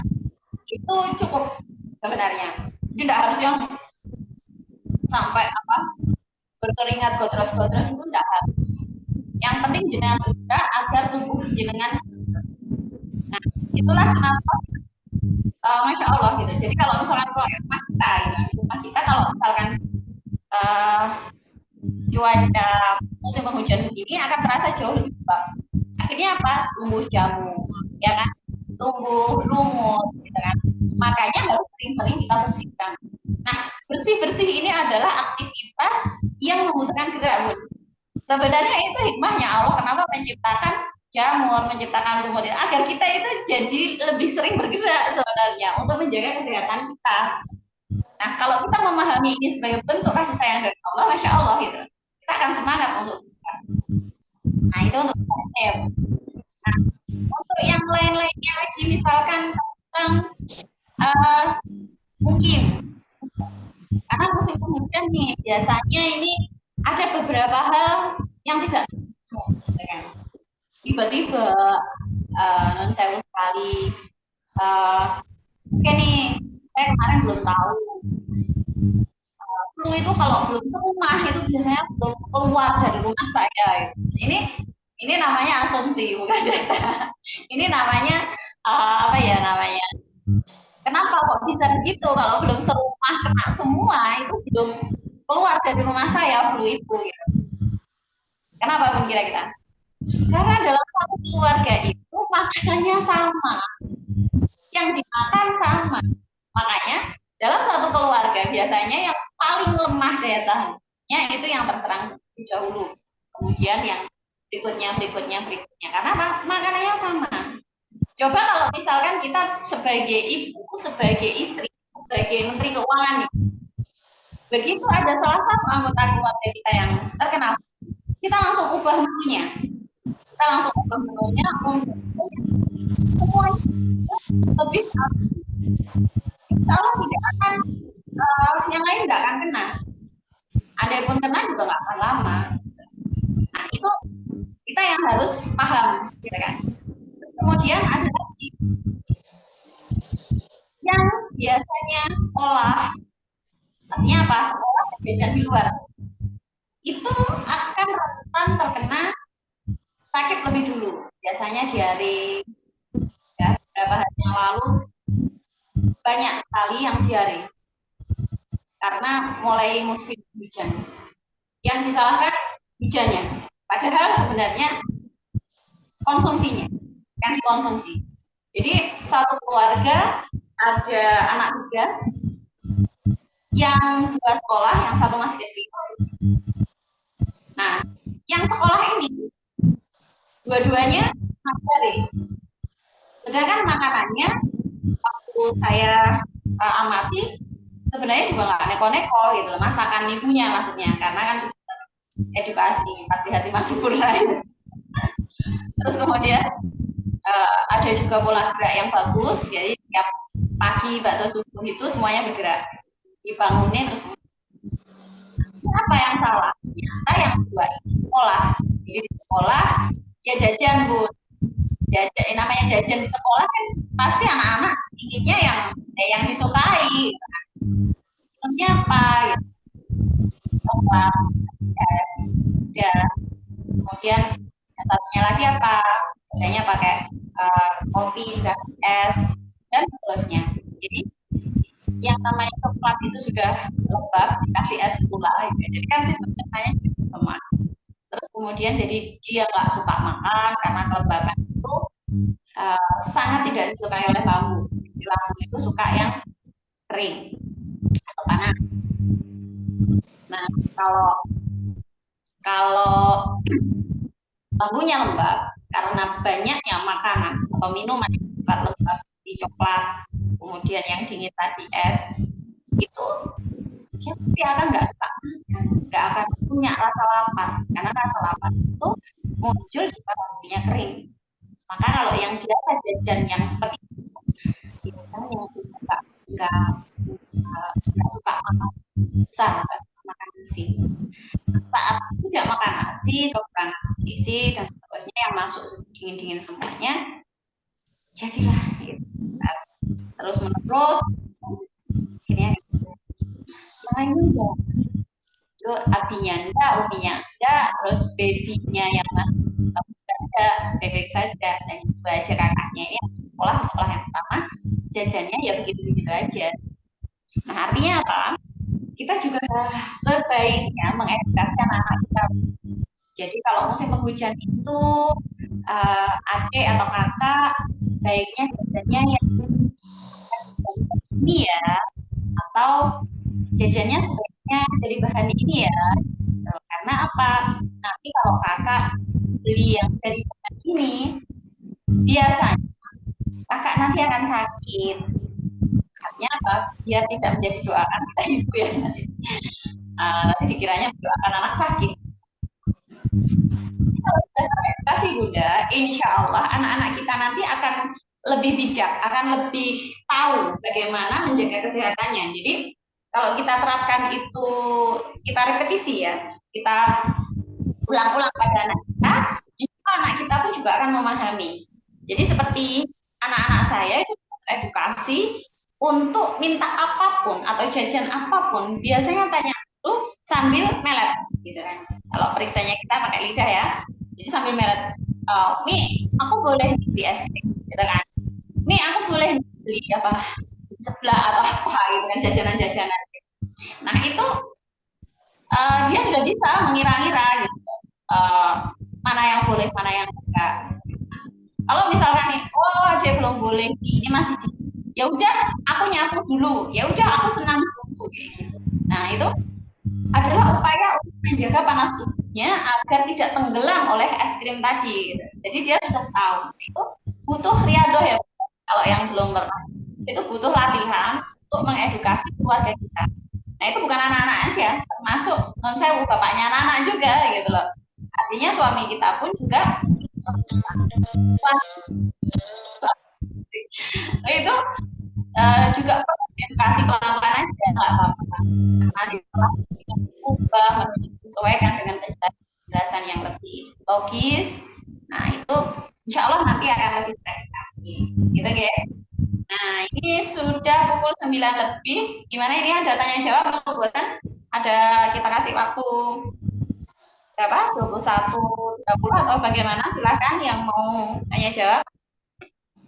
Itu cukup sebenarnya. Tidak harus yang sampai berkeringat godros-godros, itu tidak harus. Yang penting jenengan bergerak agar tubuh jenengan. Nah, itulah kenapa Masya Allah gitu. Jadi kalau misalkan rumah kita kalau misalkan cuaca musim penghujan begini akan terasa jauh lebih bagus. Akhirnya apa? Tumbuh jamur, ya kan? Tumbuh lumut, gitu kan? Makanya harus sering-sering kita bersihkan. Nah, bersih-bersih ini adalah aktivitas yang membutuhkan gerak, Bun. Sebenarnya itu hikmahnya Allah kenapa menciptakan jamur, menciptakan lumut, agar kita itu jadi lebih sering bergerak sebenarnya untuk menjaga kesehatan kita. Nah, kalau kita memahami ini sebagai bentuk kasih sayang dari Allah, Masya Allah gitu, kita akan semangat untuk bergerak. Nah, itu untuk saya. Nah, untuk yang lain-lainnya lagi, misalkan tentang mungkin karena musim penghujan nih, biasanya ini ada beberapa hal yang tidak tiba-tiba non sewu sekali. Oke nih, saya kemarin belum tahu. Flu itu kalau belum ke rumah itu biasanya belum keluar dari rumah saya. Ini namanya asumsi, bukan data. Ini namanya apa ya namanya? Kenapa kok bisa begitu? Kalau belum serumah kena semua itu belum keluar dari rumah saya flu itu. Gitu. Kenapa pun kira-kira? Karena dalam satu keluarga itu makanannya sama. yang dimakan sama. Makanya dalam satu keluarga biasanya yang paling lemah daya tahannya itu yang terserang lebih dahulu. Kemudian yang berikutnya. Karena makanannya sama. Coba kalau misalkan kita sebagai ibu, sebagai istri, sebagai menteri keuangan nih, begitu ada salah satu anggota keluarga kita yang terkena, kita langsung ubah menunya. Untuk semuanya lebih kalau tidak akan yang lain nggak akan kena. Andai pun kena juga nggak akan lama. Nah itu kita yang harus paham, gitu kan. Terus kemudian ada lagi yang biasanya sekolah, artinya apa? Sekolah dan jajan di luar itu akan rentan terkena sakit lebih dulu. Biasanya diare, ya, beberapa hari yang lalu banyak sekali yang diare karena mulai musim hujan. Yang disalahkan hujannya, padahal sebenarnya konsumsinya yang dikonsumsi. Jadi satu keluarga ada anak 3, yang 2 sekolah, yang 1 masih kecil. Nah, yang sekolah ini dua-duanya diare. Sedangkan makanannya waktu saya amati sebenarnya juga nggak neko-neko gitu loh, masakan ibunya maksudnya, karena kan edukasi hati-hati masih kurang. Terus kemudian ada juga pola gerak yang bagus, jadi tiap pagi atau subuh itu semuanya bergerak, dibangunin. Terus apa yang salah? Ternyata yang kedua ini sekolah. Jadi di sekolah ya jajan, Bu. Jajan, namanya jajan di sekolah kan pasti anak-anak inginnya yang disukai. Filmnya apa? Gitu. Coklat, es, udah. Kemudian satunya lagi apa? Biasanya pakai kopi, es, dan seterusnya. Jadi yang namanya coklat itu sudah lembab, dikasih es pula, gitu. Jadi kan sistem cernanya juga lemah. Terus kemudian jadi dia nggak suka makan karena kelembaban itu sangat tidak disukai oleh lambu. Lambu itu suka yang kering atau panas. Nah, kalau lambunya lembab karena banyaknya makanan atau minuman yang bersifat lembab seperti coklat, kemudian yang dingin tadi es, itu dia pasti akan nggak suka makan, nggak akan punya rasa lapar, karena rasa lapar itu muncul jika lambunya kering. Maka kalau yang biasa jajan yang seperti itu, biasanya nggak suka makan besar, makan nasi. Saat tidak makan nasi, kekurangan nutrisi dan seterusnya yang masuk dingin-dingin semuanya, jadilah gitu. Terus menerus, akhirnya lain enggak. Itu abinya enggak, uminya enggak, terus babynya yang masih enggak, bebek saja, dan itu aja kakaknya ini sekolah di sekolah yang sama, jajannya ya begitu-begitu aja. Nah artinya apa? Kita juga sebaiknya mengedukasi anak-anak kita. Jadi kalau musim penghujan itu adik atau kakak baiknya jajannya yang ini ya, atau jajannya sebaiknya dari bahan ini ya. Karena apa? Nanti kalau kakak beli yang dari bahan ini, biasanya kakak nanti akan sakit. Artinya apa? Biar tidak menjadi doakan kita ibu ya nanti. Nanti dikiranya mendoakan anak sakit. Kalau sudah teredukasi Bunda, insya Allah anak-anak kita nanti akan lebih bijak, akan lebih tahu bagaimana menjaga kesehatannya. Jadi kalau kita terapkan itu, kita repetisi ya, kita ulang-ulang pada anak kita, anak kita pun juga akan memahami. Jadi seperti anak-anak saya itu edukasi untuk minta apapun atau jajan apapun, biasanya tanya dulu sambil melet, gitu kan. Kalau periksanya kita pakai lidah ya, jadi sambil melet, Mi, aku boleh beli es krim, gitu kan. Mi, aku boleh beli apa sebelah atau apa gitu kan, jajanan-jajanan. Nah itu dia sudah bisa mengira-ngira gitu, mana yang boleh, mana yang enggak. Kalau misalkan nih, oh dia belum boleh, ini masih ya udah aku nyapu dulu, ya udah aku senam dulu kayak gitu. Nah itu adalah upaya untuk menjaga panas tubuhnya agar tidak tenggelam oleh es krim tadi gitu. Jadi dia sudah tahu itu butuh riadoh ya, kalau yang belum pernah itu butuh latihan untuk mengedukasi keluarga kita. Nah itu bukan anak-anak aja, termasuk non sewu bapaknya anak-anak juga gitu loh. Artinya suami kita pun juga itu juga perlu edukasi pelan-pelan aja, nggak apa-apa. Nanti ubah menyesuaikan dengan penjelasan yang lebih logis. Nah itu insya Allah nanti akan lebih teredukasi. Gitu ya. Nah ini sudah pukul 9 lebih. Gimana ini ada tanya jawab atau buatan? Ada kita kasih waktu berapa? 21.30 atau bagaimana? Silahkan yang mau tanya jawab.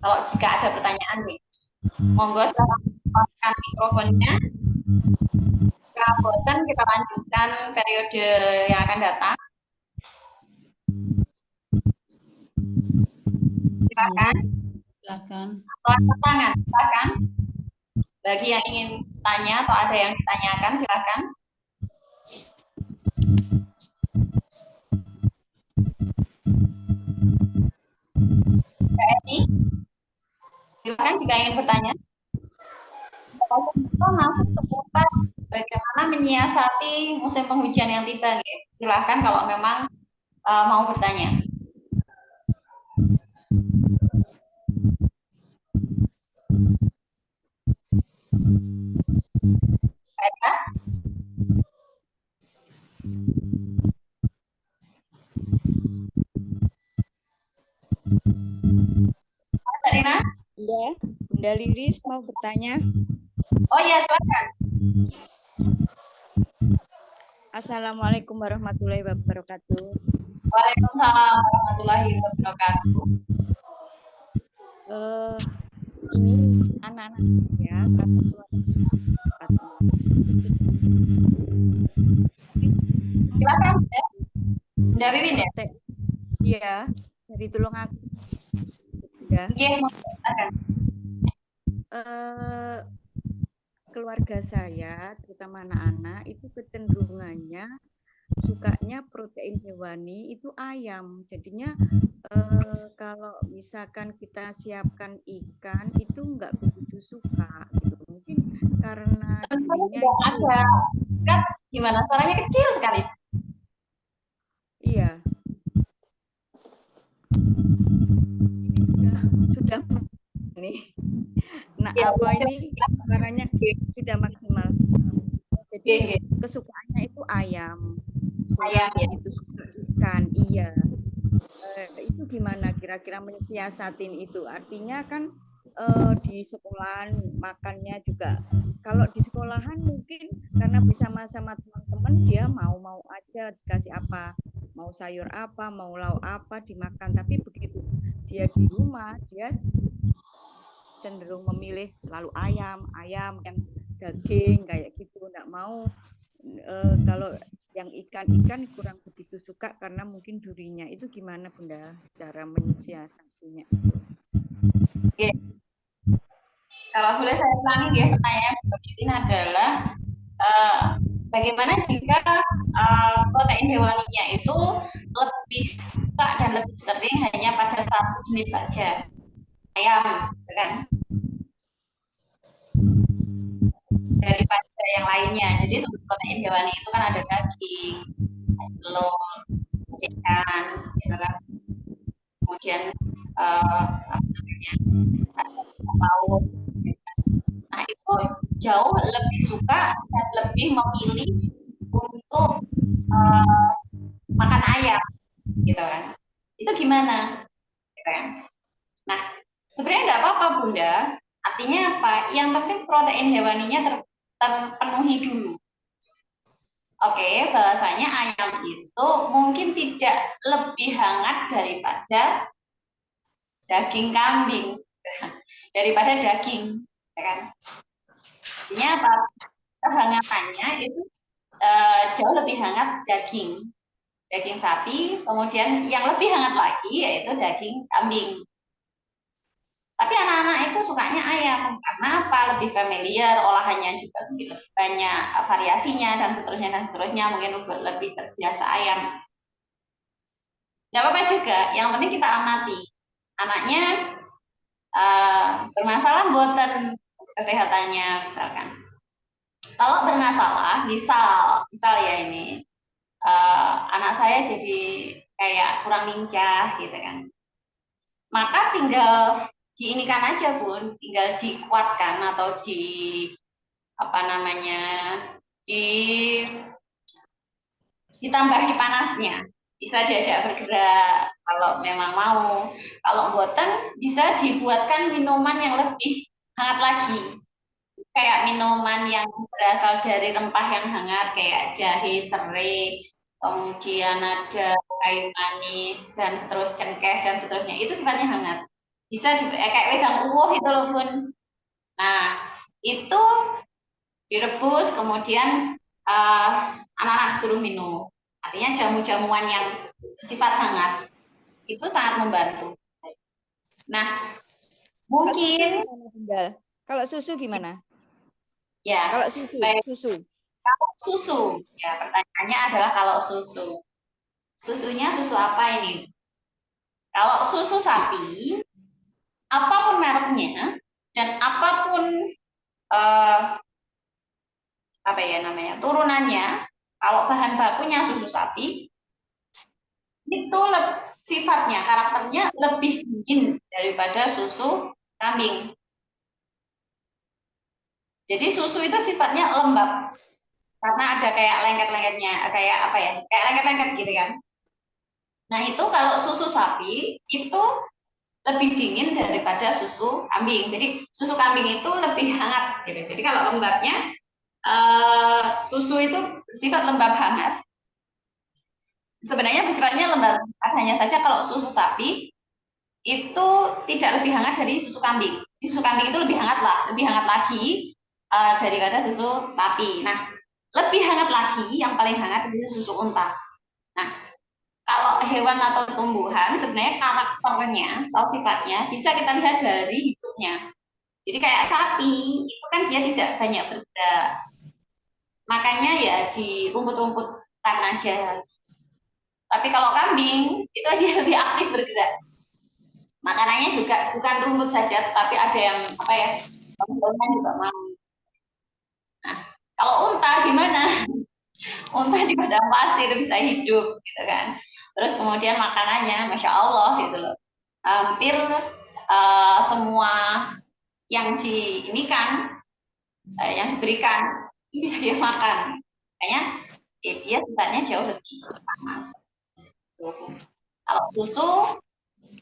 Kalau jika ada pertanyaan nih, monggo silahkan aktifkan mikrofonnya. Boten kita lanjutkan periode yang akan datang. Silakan. Silakan. Atau angkat tangan, silakan. Bagi yang ingin tanya atau ada yang ditanyakan, silakan. Mbak Eni, silakan jika ingin bertanya. Kita masuk seputar bagaimana menyiasati musim penghujan yang tiba. Silahkan kalau memang mau bertanya. Baiklah. Sarina? Bunda Lilis mau bertanya. Oh iya, silakan. Assalamualaikum warahmatullahi wabarakatuh. Waalaikumsalam warahmatullahi wabarakatuh. Ini anak-anak saya silakan, Bunda Wiwin ya? Iya, dari Tulungagung. Ya. Iya, silakan. Keluarga saya, terutama anak-anak, itu kecenderungannya sukanya protein hewani itu ayam. Jadinya kalau misalkan kita siapkan ikan itu nggak begitu suka gitu. Mungkin karena dulunya ada kan gimana, suaranya kecil sekali. Iya. Ini sudah nih. Nah, ya, apa ini suaranya sudah maksimal. Jadi kesukaannya itu ayam. Ayam ya. Itu suka ikan, iya. Itu gimana kira-kira mensiasatin itu? Artinya kan di sekolahan makannya juga. Kalau di sekolahan mungkin karena bisa sama teman-teman dia mau aja dikasih apa, mau sayur apa, mau lauk apa dimakan. Tapi begitu dia di rumah dia cenderung memilih selalu ayam kan daging kayak gitu, nggak mau kalau yang ikan kurang begitu suka karena mungkin durinya. Itu gimana Bunda cara mensiasatinya itu? Oke. Kalau boleh saya ulangi ya, pertanyaan ini adalah bagaimana jika protein hewaninya itu lebih suka dan lebih sering hanya pada satu jenis saja, ayam, kan? Daripada yang lainnya. Jadi sumber protein hewani itu kan ada daging, telur, ikan, gitu kan. Kemudian lauk. Nah itu jauh lebih suka dan lebih memilih untuk makan ayam, gitu kan. Itu gimana? Gitu kan? Nah sebenarnya nggak apa-apa Bunda. Artinya apa? Yang penting protein hewaninya terpenuhi dulu. Oke, bahasanya ayam itu mungkin tidak lebih hangat daripada daging kambing, daripada daging, ya kan? Artinya apa? Kehangatannya itu jauh lebih hangat daging sapi, kemudian yang lebih hangat lagi yaitu daging kambing. Tapi anak-anak itu sukanya ayam karena apa? Lebih familiar, olahannya juga lebih banyak variasinya dan seterusnya. Mungkin lebih terbiasa ayam. Tidak apa-apa juga. Yang penting kita amati anaknya bermasalah boten kesehatannya misalkan. Kalau bermasalah, misal ya ini anak saya jadi kayak kurang lincah gitu kan. Maka tinggal diinikan aja Bun, tinggal dikuatkan atau ditambahi panasnya. Bisa diajak bergerak kalau memang mau. Kalau boten bisa dibuatkan minuman yang lebih hangat lagi. Kayak minuman yang berasal dari rempah yang hangat kayak jahe, serai, kemudian ada kayu manis dan cengkeh dan seterusnya. Itu sifatnya hangat. Bisa kayak wedang uwuh itu loh Bun. Nah, itu direbus kemudian anak-anak disuruh minum. Artinya jamu-jamuan yang bersifat hangat itu sangat membantu. Nah, mungkin kalau susu gimana? Ya, kalau susu, baik. susu. Kalau susu, ya pertanyaannya adalah kalau susu. Susunya susu apa ini? Kalau susu sapi, apapun mereknya dan apapun turunannya, kalau bahan bakunya susu sapi, itu sifatnya, karakternya lebih dingin daripada susu kambing. Jadi susu itu sifatnya lembab karena ada kayak lengket-lengketnya, kayak lengket-lengket gitu kan. Nah itu kalau susu sapi itu lebih dingin daripada susu kambing. Jadi susu kambing itu lebih hangat gitu. Jadi kalau lembabnya susu itu bersifat lembab hangat. Sebenarnya bersifatnya lembab hangat, hanya saja kalau susu sapi itu tidak lebih hangat dari susu kambing. Susu kambing itu lebih hangat lagi daripada susu sapi. Nah, lebih hangat lagi, yang paling hangat itu susu unta. Nah, kalau hewan atau tumbuhan sebenarnya karakternya atau sifatnya bisa kita lihat dari hidupnya. Jadi kayak sapi itu kan dia tidak banyak bergerak. Makanya ya di rumput-rumputan aja. Tapi kalau kambing itu dia lebih aktif bergerak. Makanannya juga bukan rumput saja, tetapi ada yang daun-daunan juga mau. Nah, kalau unta gimana? Unta di padang pasir bisa hidup gitu kan. Terus kemudian makanannya Masya Allah gitu loh. Hampir semua yang yang diberikan bisa dia makan. Makanya dia sifatnya jauh lebih panas. Kalau susu,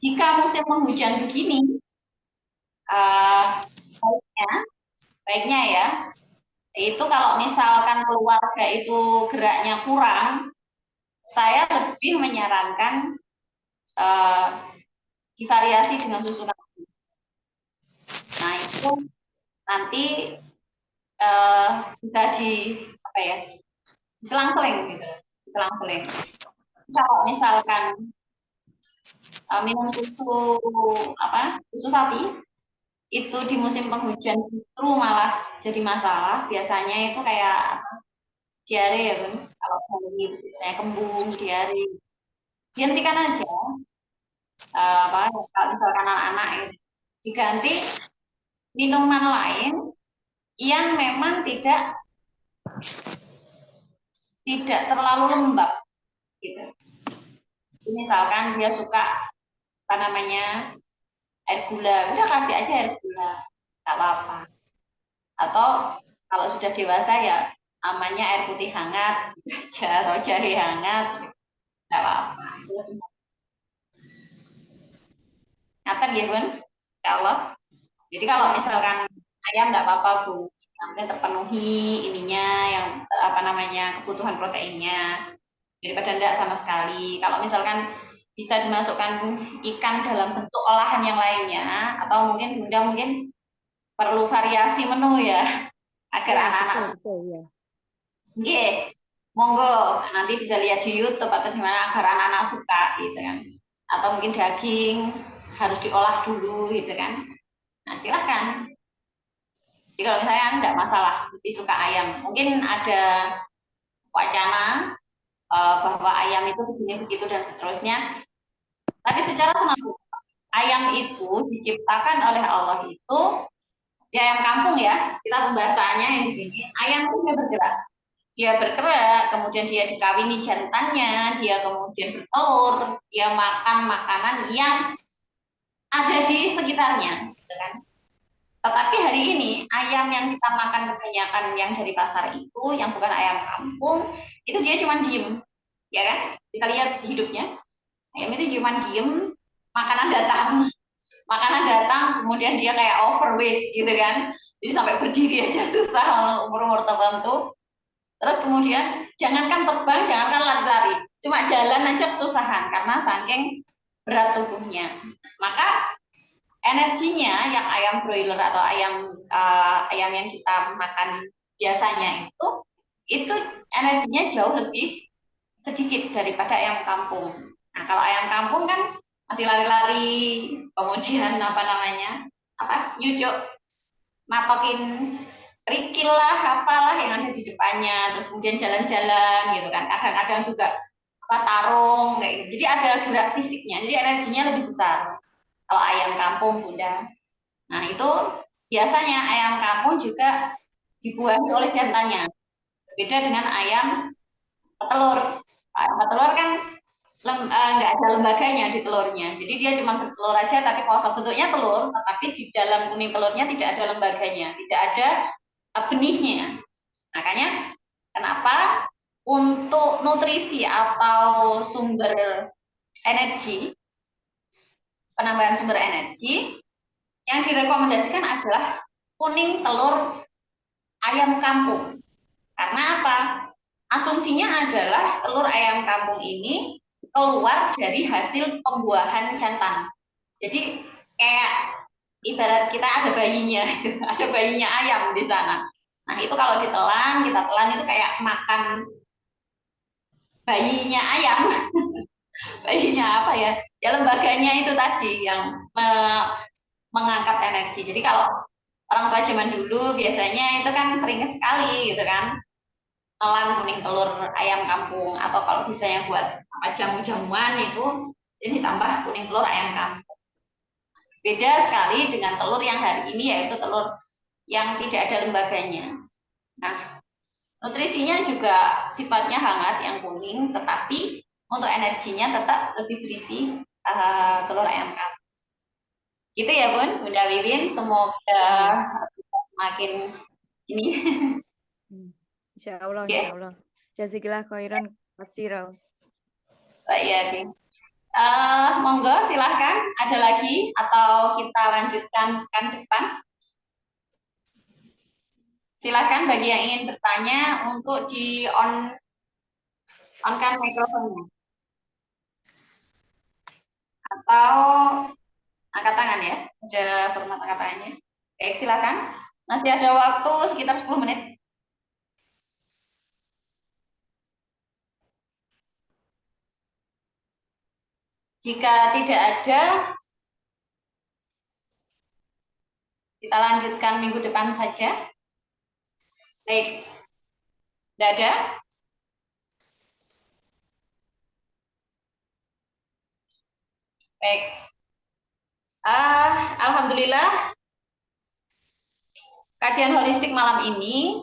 jika musim penghujan begini, baiknya ya, itu kalau misalkan keluarga itu geraknya kurang, saya lebih menyarankan divariasi dengan susu kambing. Nah itu nanti bisa diselang-seling gitu, diselang-seling. Kalau misalkan minum susu sapi itu di musim penghujan justru malah jadi masalah. Biasanya itu kayak diare ya Bun. Kalau dari biasanya kembung, diare. Dihentikan aja. Kalau misalkan anak-anak itu diganti minuman lain yang memang tidak terlalu lembab gitu. Misalkan dia suka air gula, udah kasih aja air gula, nggak apa-apa. Atau kalau sudah dewasa ya amannya air putih hangat aja atau jahe hangat, nggak apa-apa. Ngaten ya Bun, Insya Allah. Jadi kalau misalkan ayam nggak apa-apa Bu, yang terpenuhi ininya yang kebutuhan proteinnya daripada enggak sama sekali. Kalau misalkan bisa dimasukkan ikan dalam bentuk olahan yang lainnya, atau mungkin Bunda perlu variasi menu ya agar anak-anak betul, ya. Oke, monggo nanti bisa lihat di YouTube atau di mana agar anak-anak suka gitu kan. Atau mungkin daging harus diolah dulu gitu kan. Nah, silahkan. Jadi kalau misalnya enggak masalah, lebih suka ayam. Mungkin ada wacana bahwa ayam itu begini begitu dan seterusnya. Tapi secara sunatullah, ayam itu diciptakan oleh Allah itu di ayam kampung ya. Kita pembahasannya yang di sini. Ayam itu dia bergerak. Dia bergerak, kemudian dia dikawini jantannya, dia kemudian bertelur, dia makan makanan yang ada di sekitarnya, gitu kan. Tetapi hari ini ayam yang kita makan kebanyakan yang dari pasar itu, yang bukan ayam kampung, itu dia cuma diem, ya kan? Kita lihat hidupnya, ayam itu cuma diem, makanan datang, kemudian dia kayak overweight gitu kan, jadi sampai berdiri aja susah umur-umur tertentu. Terus kemudian jangankan terbang, jangankan lari-lari, cuma jalan aja kesusahan karena saking berat tubuhnya. Maka energinya yang ayam broiler atau ayam yang kita makan biasanya itu energinya jauh lebih sedikit daripada ayam kampung. Nah, kalau ayam kampung kan masih lari-lari, kemudian nyucuk, matokin kerikil lah, apalah yang ada di depannya, terus kemudian jalan-jalan gitu kan. Kadang-kadang juga tarung kayak gitu. Jadi ada gerak fisiknya, jadi energinya lebih besar. Kalau ayam kampung, Bunda. Nah, itu biasanya ayam kampung juga dibuahi oleh jantannya. Beda dengan ayam petelur. Ayam petelur kan nggak ada lembaganya di telurnya. Jadi dia cuma bertelur aja, tapi kalau bentuknya telur, tetapi di dalam kuning telurnya tidak ada lembaganya, tidak ada benihnya. Makanya kenapa untuk nutrisi atau sumber energi, penambahan sumber energi, yang direkomendasikan adalah kuning telur ayam kampung. Karena apa? Asumsinya adalah telur ayam kampung ini keluar dari hasil pembuahan jantan. Jadi kayak ibarat kita ada bayinya, ada bayinya ayam di sana. Nah, itu kalau ditelan, kita telan itu kayak makan bayinya ayam. Bayinya apa ya? Ya lembaganya itu tadi yang mengangkat energi. Jadi kalau orang tua zaman dulu biasanya itu kan sering sekali gitu kan, nelan kuning telur ayam kampung, atau kalau misalnya buat jamu-jamuan itu jadi ditambah kuning telur ayam kampung. Beda sekali dengan telur yang hari ini, yaitu telur yang tidak ada lembaganya. Nah, nutrisinya juga sifatnya hangat yang kuning, tetapi untuk energinya tetap lebih berisi telur ayam kampung. Gitu ya Bun, Bunda Wiwin, semoga semakin ini. Insya Allah, Okay. insya Allah. Jazikillah khairan katsira. Baik ya, Kim. Monggo silahkan, ada lagi atau kita lanjutkan kan depan? Silahkan bagi yang ingin bertanya untuk di on-kan mikrofonnya. Atau angkat tangan ya, ada format angkat tangannya. Baik, silakan. Masih ada waktu sekitar 10 menit. Jika tidak ada, kita lanjutkan minggu depan saja. Baik, tidak ada? Baik. Alhamdulillah, kajian holistik malam ini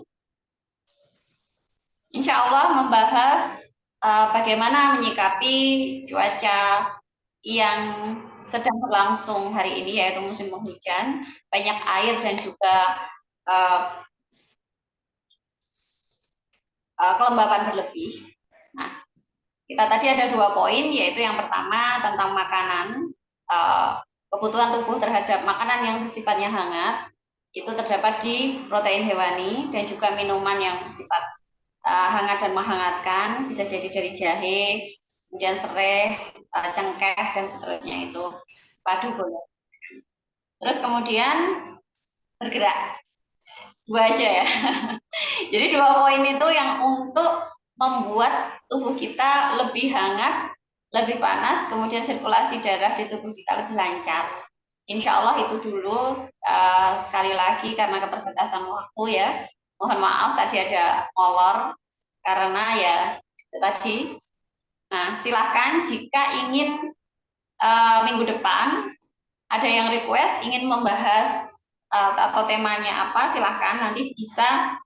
insya Allah membahas bagaimana menyikapi cuaca yang sedang berlangsung hari ini, yaitu musim penghujan, banyak air dan juga kelembapan berlebih. Nah, kita tadi ada 2 poin, yaitu yang pertama tentang makanan, kebutuhan tubuh terhadap makanan yang bersifatnya hangat, itu terdapat di protein hewani, dan juga minuman yang bersifat hangat dan menghangatkan, bisa jadi dari jahe, kemudian serai, cengkeh, dan seterusnya, itu padu boleh. Terus kemudian bergerak, 2 aja ya. Jadi 2 poin itu yang untuk membuat tubuh kita lebih hangat, lebih panas, kemudian sirkulasi darah di tubuh kita lebih lancar. Insya Allah itu dulu. Sekali lagi karena keterbatasan waktu ya, mohon maaf tadi ada molor karena ya itu tadi. Nah, silahkan jika ingin minggu depan ada yang request ingin membahas atau temanya apa, silahkan nanti bisa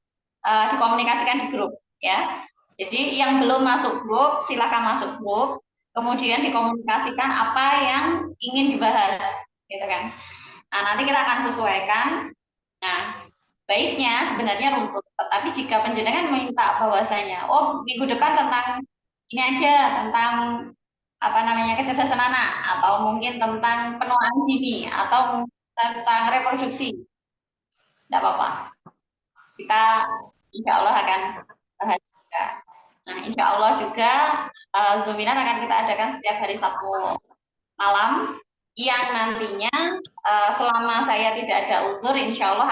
dikomunikasikan di grup ya. Jadi yang belum masuk grup silahkan masuk grup, kemudian dikomunikasikan apa yang ingin dibahas, gitu kan. Nah, nanti kita akan sesuaikan. Nah, baiknya sebenarnya runtut, tetapi jika penjenengan minta bahwasanya, oh minggu depan tentang ini aja, tentang apa namanya kecerdasan anak, atau mungkin tentang penuaan dini, atau tentang reproduksi, tidak apa-apa. Kita insya Allah akan bahas juga. Nah, insya Allah juga Zoominar akan kita adakan setiap hari Sabtu malam, yang nantinya selama saya tidak ada uzur, insya Allah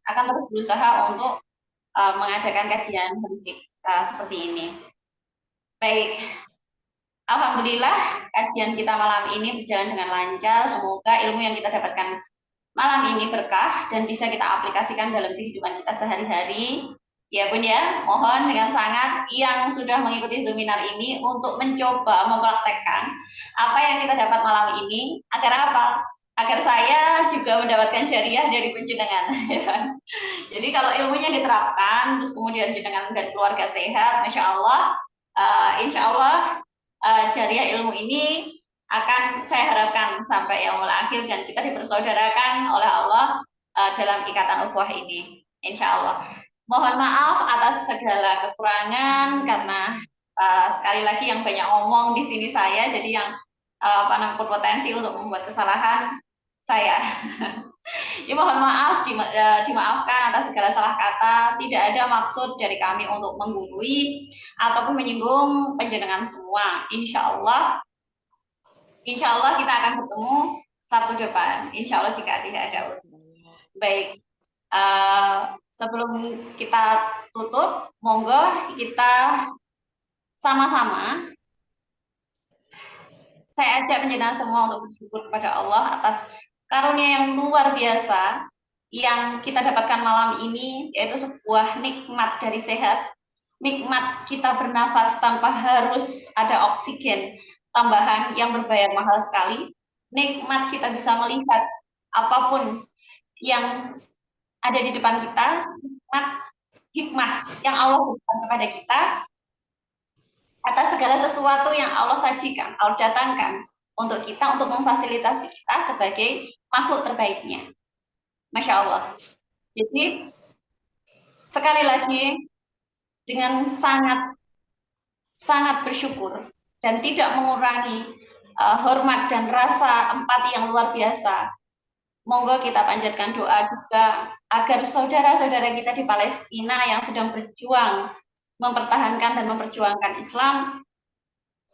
akan terus berusaha untuk mengadakan kajian holistik seperti ini. Baik, alhamdulillah kajian kita malam ini berjalan dengan lancar. Semoga ilmu yang kita dapatkan malam ini berkah dan bisa kita aplikasikan dalam kehidupan kita sehari-hari. Ya Bun ya, mohon dengan sangat yang sudah mengikuti Zoominar ini untuk mencoba mempraktekkan apa yang kita dapat malam ini, agar apa? Agar saya juga mendapatkan jariah dari penjenengan. Jadi kalau ilmunya diterapkan, terus kemudian jenengan dan keluarga sehat, Masya Allah, insya Allah jariah ilmu ini akan saya harapkan sampai yaumul akhir dan kita dipersaudarakan oleh Allah dalam ikatan ukhuwah ini, insya Allah. Mohon maaf atas segala kekurangan karena sekali lagi yang banyak ngomong di sini saya, jadi yang berpotensi untuk membuat kesalahan saya. Jadi mohon maaf, dimaafkan atas segala salah kata. Tidak ada maksud dari kami untuk menggurui ataupun menyinggung penjenengan semua. Insya Allah kita akan bertemu Sabtu depan. Insya Allah jika tidak ada uzur. Baik, sebelum kita tutup, monggo kita sama-sama saya ajak penjenengan semua untuk bersyukur kepada Allah atas karunia yang luar biasa yang kita dapatkan malam ini, yaitu sebuah nikmat dari sehat, nikmat kita bernafas tanpa harus ada oksigen tambahan yang berbayar mahal sekali, nikmat kita bisa melihat apapun yang ada di depan kita, nikmat hikmah yang Allah berikan kepada kita atas segala sesuatu yang Allah sajikan, Allah datangkan untuk kita, untuk memfasilitasi kita sebagai makhluk terbaiknya. Masya Allah. Jadi sekali lagi dengan sangat bersyukur dan tidak mengurangi hormat dan rasa empati yang luar biasa. Monggo kita panjatkan doa juga agar saudara-saudara kita di Palestina yang sedang berjuang mempertahankan dan memperjuangkan Islam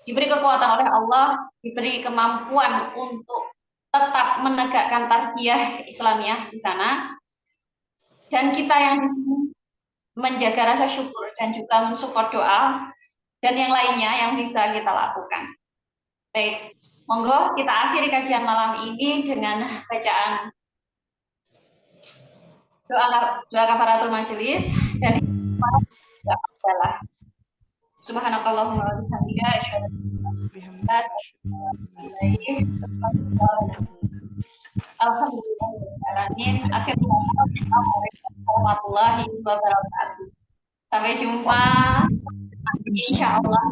diberi kekuatan oleh Allah, diberi kemampuan untuk tetap menegakkan tarbiyah Islamiyah di sana, dan kita yang di sini menjaga rasa syukur dan juga mensupport doa dan yang lainnya yang bisa kita lakukan. Baik, monggo kita akhiri kajian malam ini dengan bacaan doa kafaratul majelis dan adalah Subhanakallahumma wa bihamdika asyhadu an la ilaha illa anta alhamdulillahirobbilalamin. Assalamualaikum warahmatullahi wabarakatuh. Sampai jumpa, insya Allah.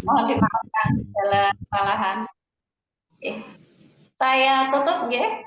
Mohon dimaafkan segala kesalahan. Saya tutup ya.